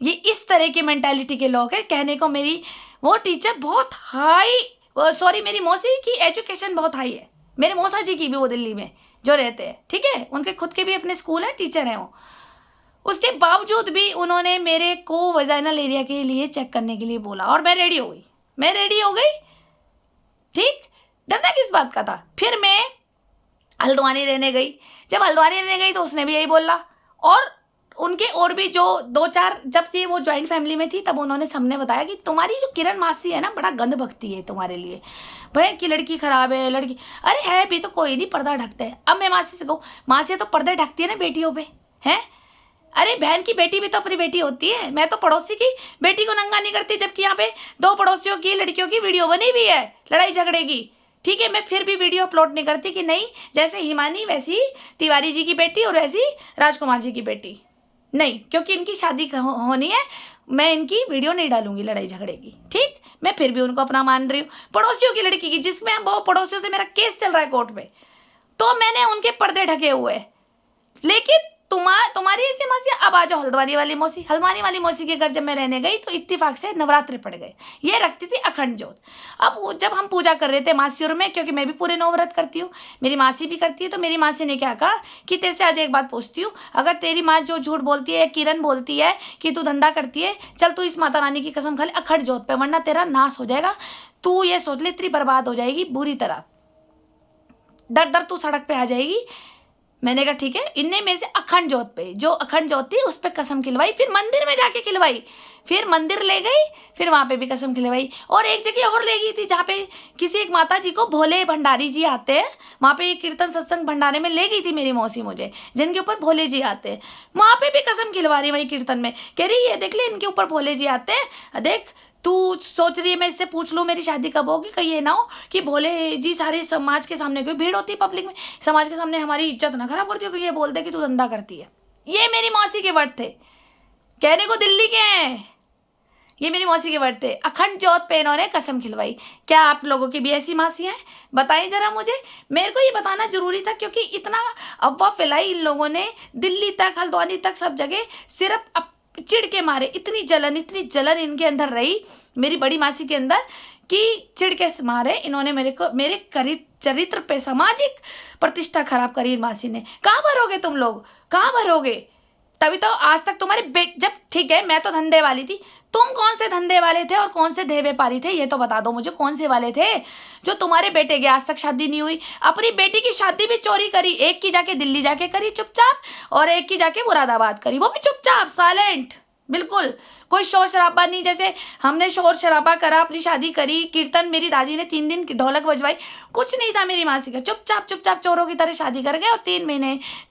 ये इस तरह की मेंटालिटी के लोग हैं। कहने को मेरी वो टीचर बहुत हाई, सॉरी, मेरी मौसी की एजुकेशन बहुत हाई है, मेरे मौसा जी की भी, वो दिल्ली में जो रहते हैं, ठीक है, उनके खुद के भी अपने स्कूल है, टीचर हैं वो। उसके बावजूद भी उन्होंने मेरे को वजाइनल एरिया के लिए चेक करने के लिए बोला, और मैं रेडी हो गई, ठीक। डरना किस बात का था? फिर मैं हल्द्वानी रहने गई। जब हल्द्वानी रहने गई तो उसने भी यही बोला, और उनके और भी जो 2-4, जब से वो ज्वाइंट फैमिली में थी, तब उन्होंने सबने बताया कि तुम्हारी जो किरण मासी है ना, बड़ा गंद भगती है तुम्हारे लिए, भाई की लड़की खराब है, लड़की, अरे है भी तो कोई नहीं, पर्दा ढकते हैं। अब मैं मासी से कहूँ, मासी तो पर्दे ढकती है ना बेटियों पे, हैं? अरे बहन की बेटी भी तो अपनी बेटी होती है। मैं तो पड़ोसी की बेटी को नंगा नहीं करती, जबकि यहाँ पे 2 पड़ोसियों की लड़कियों की वीडियो बनी हुई है लड़ाई झगड़े की, ठीक है। मैं फिर भी वीडियो अपलोड नहीं करती कि नहीं, जैसे हिमानी वैसी तिवारी जी की बेटी और वैसी राजकुमार जी की बेटी, नहीं, क्योंकि इनकी शादी होनी है, मैं इनकी वीडियो नहीं डालूंगी लड़ाई झगड़े की, ठीक। मैं फिर भी उनको अपना मान रही हूँ। पड़ोसियों की लड़की की, जिसमें वो पड़ोसियों से मेरा केस चल रहा है कोर्ट में, तो मैंने उनके पर्दे ढके हुए हैं। लेकिन तुम्हारी ऐसी मौसी, अब आ जाओ हल्द्वानी वाली मौसी। हल्द्वानी वाली मौसी के घर जब मैं रहने गई तो इत्तेफाक से नवरात्रि पड़ गए। ये रखती थी अखंड ज्योत। अब जब हम पूजा कर रहे थे मासियों में, क्योंकि मैं भी पूरे 9 व्रत करती हूँ, मेरी मासी भी करती है, तो मेरी मासी ने क्या कहा कि तेरे से आज एक बात पूछती हूँ, अगर तेरी माँ जो झूठ बोलती है, किरण बोलती है कि तू धंधा करती है, चल तू इस माता रानी की कसम खा ले अखंड ज्योत पे, वरना तेरा नाश हो जाएगा। तू ये सोच ले, इतनी बर्बाद हो जाएगी बुरी तरह, दर दर तू सड़क पे आ जाएगी। मैंने कहा ठीक है। इनने में से अखंड ज्योत पे, जो अखंड ज्योत थी उस पे कसम खिलवाई, फिर मंदिर में जाके खिलवाई, फिर मंदिर ले गई, फिर वहां पे भी कसम खिलवाई, और एक जगह और ले गई थी जहाँ पे किसी एक माता जी को भोले भंडारी जी आते हैं, वहां पे कीर्तन सत्संग भंडारे में ले गई थी मेरी मौसी मुझे, जिनके ऊपर भोले जी आते हैं। वहां पे भी कसम खिलवा रही वही कीर्तन में, कह रही ये देख ले इनके ऊपर भोले जी आते हैं, देख तू सोच रही है मैं इससे पूछ लूँ मेरी शादी कब होगी, कहीं ये ना हो कि भोले जी सारे समाज के सामने, कोई भीड़ होती है पब्लिक में, समाज के सामने हमारी इज्जत ना खराब करती हो कि ये बोल दे कि तू धंधा करती है। ये मेरी मौसी के वर्ड थे, कहने को दिल्ली के हैं, ये मेरी मौसी के वर्ड थे। अखंड ज्योत पे इन्होंने कसम खिलवाई। क्या आप लोगों की भी ऐसी मासियाँ हैं? बताइए जरा मुझे, मेरे को ये बताना जरूरी था, क्योंकि इतना अफवाह फैलाई इन लोगों ने दिल्ली तक, हल्द्वानी तक, सब जगह, सिर्फ चिढ़ के मारे। इतनी जलन इनके अंदर रही, मेरी बड़ी मासी के अंदर, कि चिढ़ के मारे इन्होंने मेरे चरित्र पे, सामाजिक प्रतिष्ठा खराब करी इन मासी ने। कहाँ भरोगे तुम लोग, कहाँ भरोगे? तभी तो आज तक तुम्हारे जब ठीक है मैं तो धंधे वाली थी, तुम कौन से धंधे वाले थे और कौन से देह व्यापारी थे, ये तो बता दो मुझे, कौन से वाले थे जो तुम्हारे बेटे की आज तक शादी नहीं हुई? अपनी बेटी की शादी भी चोरी करी, एक की जाके दिल्ली जाके करी चुपचाप, और एक की जाके मुरादाबाद करी, वो भी चुपचाप साइलेंट, बिल्कुल कोई शोर शराबा नहीं। जैसे हमने शोर शराबा करा, अपनी शादी करी, कीर्तन मेरी दादी ने 3 दिन ढोलक बजवाई, कुछ नहीं था मेरी मासी का। चुपचाप चुपचाप चोरों की तरह शादी कर गए, और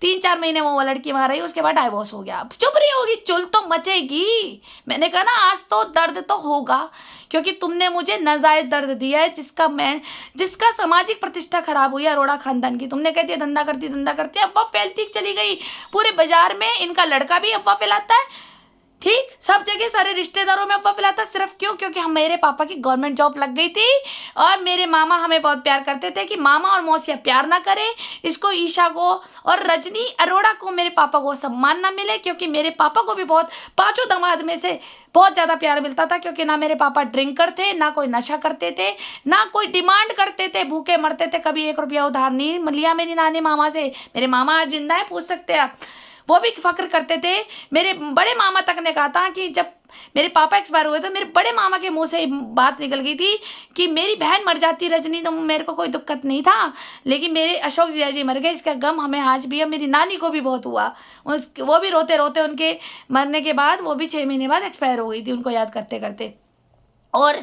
3-4 महीने वो लड़की वहां रही, उसके बाद डाइवोर्स हो गया। चुप रही होगी, चुल तो मचेगी। मैंने कहा ना आज तो दर्द तो होगा, क्योंकि तुमने मुझे नाजायज दर्द दिया है, जिसका सामाजिक प्रतिष्ठा खराब हुई अरोड़ा खानदान की। तुमने कह दिया धंधा करती, अफवाह फैलती चली गई पूरे बाजार में। इनका लड़का भी अफवाह फैलाता है, ठीक, सब जगह सारे रिश्तेदारों में अफवाह फैलाता। सिर्फ क्यों? क्योंकि हम, मेरे पापा की गवर्नमेंट जॉब लग गई थी, और मेरे मामा हमें बहुत प्यार करते थे कि मामा और मौसिया प्यार ना करे, इसको, ईशा को और रजनी अरोड़ा को, मेरे पापा को सम्मान ना मिले, क्योंकि मेरे पापा को भी बहुत, 5 दामाद में से बहुत ज़्यादा प्यार मिलता था, क्योंकि ना मेरे पापा ड्रिंकर थे, ना कोई नशा करते थे, ना कोई डिमांड करते थे, भूखे मरते थे, कभी 1 रुपया उधार नहीं लिया मेरी नानी मामा से। मेरे मामा आज जिंदा है, पूछ सकते हैं आप, वो भी फक्र करते थे। मेरे बड़े मामा तक ने कहा था कि जब मेरे पापा एक्सपायर हुए तो मेरे बड़े मामा के मुंह से बात निकल गई थी कि मेरी बहन मर जाती रजनी तो मेरे को कोई दिक्कत नहीं था, लेकिन मेरे अशोक जिया जी मर गए, इसका गम हमें आज भी है। मेरी नानी को भी बहुत हुआ, वो भी रोते रोते उनके मरने के बाद, वो भी 6 महीने बाद एक्सपायर हो गई थी, उनको याद करते करते। और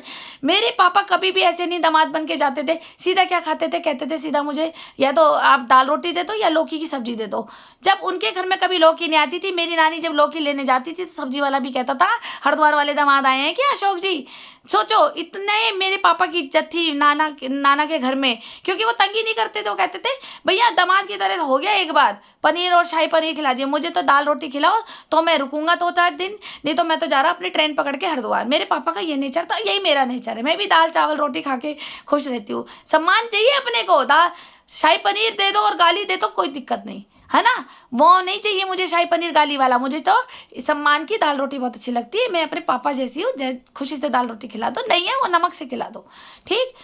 मेरे पापा कभी भी ऐसे नहीं दामाद बन के जाते थे। सीधा क्या खाते थे? कहते थे सीधा मुझे या तो आप दाल रोटी दे दो या लौकी की सब्जी दे दो। जब उनके घर में कभी लौकी नहीं आती थी, मेरी नानी जब लौकी लेने जाती थी तो सब्जी वाला भी कहता था हरिद्वार वाले दामाद आए हैं क्या अशोक जी? सोचो, इतने मेरे पापा की इज्जत थी नाना के घर में, क्योंकि वो तंगी नहीं करते थे। वो कहते थे भैया दामाद की तरह हो गया, एक बार पनीर और शाही पनीर खिला दिया, मुझे तो दाल रोटी खिलाओ तो मैं रुकूंगा 2-4 दिन, नहीं तो मैं तो जा रहा अपनी ट्रेन पकड़ के हरिद्वार। मेरे पापा का ये नेचर था, यही मेरा नेचर है। मैं भी दाल चावल रोटी खा के खुश रहती हूँ। सम्मान चाहिए अपने को, दाल शाही पनीर दे दो और गाली दे दो, कोई दिक्कत नहीं है ना। वो नहीं चाहिए मुझे शाही पनीर गाली वाला, मुझे तो सम्मान की दाल रोटी बहुत अच्छी लगती है। मैं अपने पापा जैसी हूँ, खुशी से दाल रोटी खिला दो, नहीं है वो नमक से खिला दो, ठीक।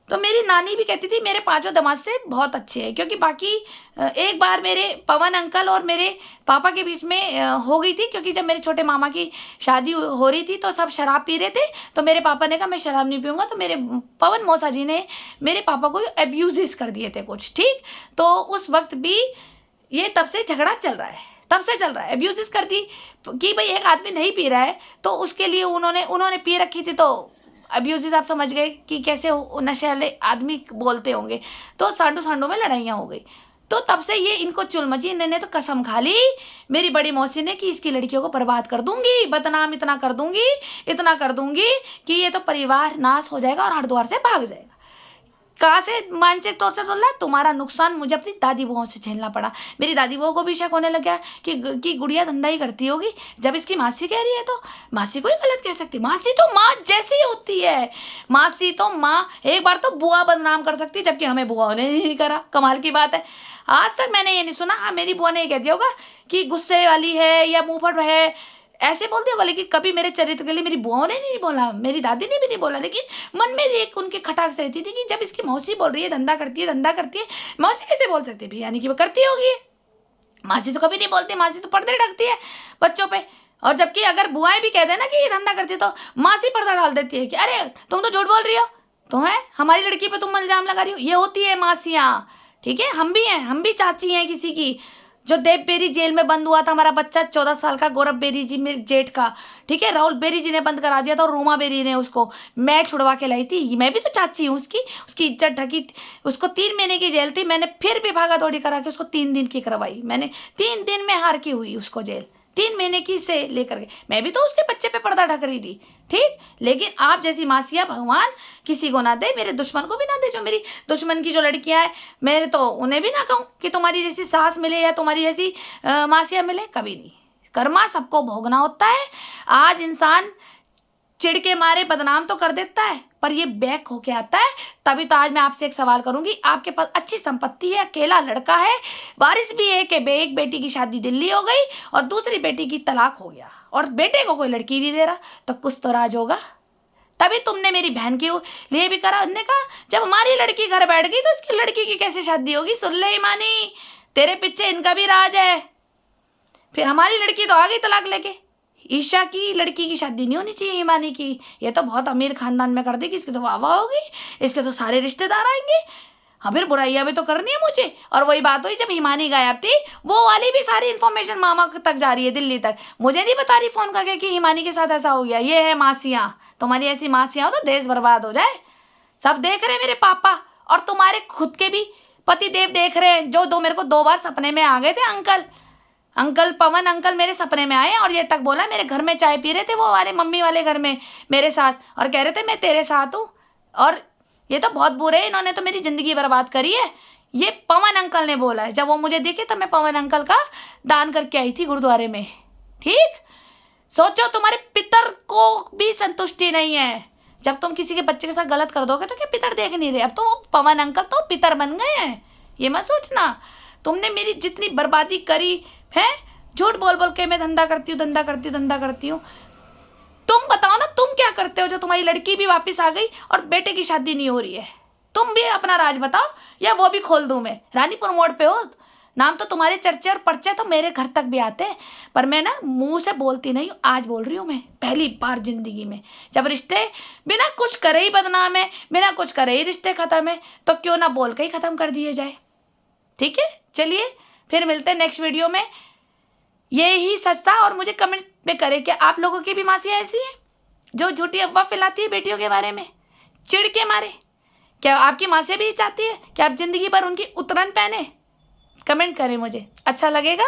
तो मेरी नानी भी कहती थी मेरे 5 दामाद से बहुत अच्छे हैं, क्योंकि बाकी एक बार मेरे पवन अंकल और मेरे पापा के बीच में हो गई थी, क्योंकि जब मेरे छोटे मामा की शादी हो रही थी तो सब शराब पी रहे थे, तो मेरे पापा ने कहा मैं शराब नहीं पीऊँगा, तो मेरे पवन मौसा जी ने मेरे पापा को एब्यूज़ कर दिए थे कुछ, ठीक। तो उस वक्त भी ये तब से झगड़ा चल रहा है, तब से चल रहा है। एब्यूज़ कर दी कि भाई एक आदमी नहीं पी रहा है तो उसके लिए उन्होंने पी रखी थी, तो अब्यूज़ आप समझ गए कि कैसे नशे वाले आदमी बोलते होंगे। तो सांडू में लड़ाइयाँ हो गई। तो तब से ये इनको चुल मची। इन्होंने तो कसम खा ली मेरी बड़ी मौसी ने कि इसकी लड़कियों को बर्बाद कर दूंगी, बदनाम इतना कर दूंगी कि ये तो परिवार नाश हो जाएगा और हरिद्वार से भाग जाएगा। कहाँ से मानसिक टॉर्चर चल रहा है? तुम्हारा नुकसान मुझे अपनी दादी बुआओं से झेलना पड़ा। मेरी दादी बुआ को भी शक होने लग गया कि गुड़िया धंधा ही करती होगी। जब इसकी मासी कह रही है तो मासी को ही गलत कह सकती। मासी तो माँ जैसी होती है। मासी तो माँ, एक बार तो बुआ बदनाम कर सकती है, जबकि हमें बुआ ने नहीं करा। कमाल की बात है, आज तक मैंने ये नहीं सुना। हाँ, मेरी बुआ ने ये कह दिया होगा कि गुस्से वाली है या मुंहफट है, ऐसे बोल दिया होगा, लेकिन कभी मेरे चरित्र के लिए मेरी बुआओं ने नहीं बोला, मेरी दादी ने भी नहीं बोला। लेकिन मन में एक उनके खटाक से रहती थी कि जब इसकी मौसी बोल रही है धंधा करती है, धंधा करती है, मौसी कैसे बोल सकती है? यानी कि वो करती होगी। मासी तो कभी नहीं बोलती, मासी तो पर्दे ढकती है बच्चों पे। और जबकि अगर बुआएं भी कह देना कि ये धंधा करती है तो मासी पर्दा डाल देती है कि अरे तुम तो झूठ बोल रही हो, तो है हमारी लड़की पे तुम इल्जाम लगा रही हो। ये होती है मासियाँ, ठीक है। हम भी हैं, हम भी चाची हैं किसी की। जो देव बेरी जेल में बंद हुआ था हमारा बच्चा 14 साल का, गौरव बेरी जी मेरे जेठ का, ठीक है, राहुल बेरी जी ने बंद करा दिया था और रूमा बेरी ने उसको, मैं छुड़वा के लाई थी। मैं भी तो चाची हूँ उसकी इज्जत ढकी। उसको 3 महीने की जेल थी, मैंने फिर भी भागा दौड़ी करा के उसको 3 दिन की करवाई। मैंने 3 दिन में हार की हुई उसको जेल, 3 महीने की से लेकर के। मैं भी तो उसके बच्चे पे पर्दा ढक रही थी, ठीक। लेकिन आप जैसी मासिया भगवान किसी को ना दे, मेरे दुश्मन को भी ना दे। जो मेरी दुश्मन की जो लड़कियां हैं, मैं तो उन्हें भी ना कहूँ कि तुम्हारी जैसी सास मिले या तुम्हारी जैसी मासिया मिले, कभी नहीं। कर्मा सबको भोगना होता है। आज इंसान चिढ़ के मारे बदनाम तो कर देता है, पर ये बैक होके आता है। तभी तो आज मैं आपसे एक सवाल करूंगी। आपके पास अच्छी संपत्ति है, अकेला लड़का है, वारिस भी है कि एक बेटी की शादी दिल्ली हो गई और दूसरी बेटी की तलाक हो गया और बेटे को कोई लड़की नहीं दे रहा, तो कुछ तो राज होगा। तभी तुमने मेरी बहन के लिए भी करा। उन्होंने कहा जब हमारी लड़की घर बैठ गई तो इसकी लड़की की कैसे शादी होगी? सुन ले ईमानी, तेरे पीछे इनका भी राज है। फिर हमारी लड़की तो आ गई तलाक लेके। ईशा की लड़की की शादी नहीं होनी चाहिए हिमानी की। ये तो बहुत अमीर खानदान में कर देगी, इसकी तो वाह वाह होगी, इसके तो सारे रिश्तेदार आएंगे। हाँ, फिर बुराइयां भी तो करनी है मुझे। और वही बात हुई जब हिमानी गायब थी, वो वाली भी सारी इन्फॉर्मेशन मामा तक जा रही है, दिल्ली तक। मुझे नहीं बता रही फोन करके कि हिमानी के साथ ऐसा हो गया। ये है मासियाँ, तुम्हारी ऐसी मासियाँ हो तो देश बर्बाद हो जाए। सब देख रहे हैं मेरे पापा, और तुम्हारे खुद के भी पति देव देख रहे हैं, जो मेरे को 2 बार सपने में आ गए थे। अंकल पवन अंकल मेरे सपने में आए और ये तक बोला, मेरे घर में चाय पी रहे थे वो वाले मम्मी वाले घर में मेरे साथ, और कह रहे थे मैं तेरे साथ हूँ। और ये तो बहुत बुरे हैं, इन्होंने तो मेरी ज़िंदगी बर्बाद करी है। ये पवन अंकल ने बोला है। जब वो मुझे दिखे तब मैं पवन अंकल का दान करके आई थी गुरुद्वारे में, ठीक। सोचो, तुम्हारे पितर को भी संतुष्टि नहीं है। जब तुम किसी के बच्चे के साथ गलत कर दोगे तो क्या पितर देख नहीं रहे? अब तो वो पवन अंकल तो पितर बन गए हैं, ये मत सोचना। तुमने मेरी जितनी बर्बादी करी है, झूठ बोल बोल के मैं धंधा करती हूँ। तुम बताओ ना, तुम क्या करते हो जो तुम्हारी लड़की भी वापस आ गई और बेटे की शादी नहीं हो रही है? तुम भी अपना राज बताओ, या वो भी खोल दूं मैं? रानीपुर मोड़ पे हो, नाम तो तुम्हारे चर्चे और पर्चे तो मेरे घर तक भी आते हैं, पर मैं ना मुंह से बोलती नहीं हूँ। आज बोल रही हूँ मैं, पहली बार जिंदगी में। जब रिश्ते बिना कुछ करे ही बदनाम है, बिना कुछ करे ही रिश्ते खत्म है, तो क्यों ना बोल के ही खत्म कर दिए जाए, ठीक है। चलिए फिर मिलते हैं नेक्स्ट वीडियो में। ये ही सच था, और मुझे कमेंट में करें कि आप लोगों की भी मासियाँ ऐसी हैं जो झूठी अफवाह फैलाती है बेटियों के बारे में चिढ़ के मारे? क्या आपकी मासियाँ भी चाहती है कि आप जिंदगी भर उनकी उतरन पहने? कमेंट करें, मुझे अच्छा लगेगा।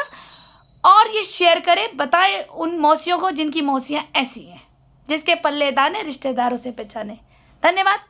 और ये शेयर करें, बताएं उन मौसियों को जिनकी मौसियाँ ऐसी हैं, जिसके पल्ले दाने रिश्तेदारों से पहचाने। धन्यवाद।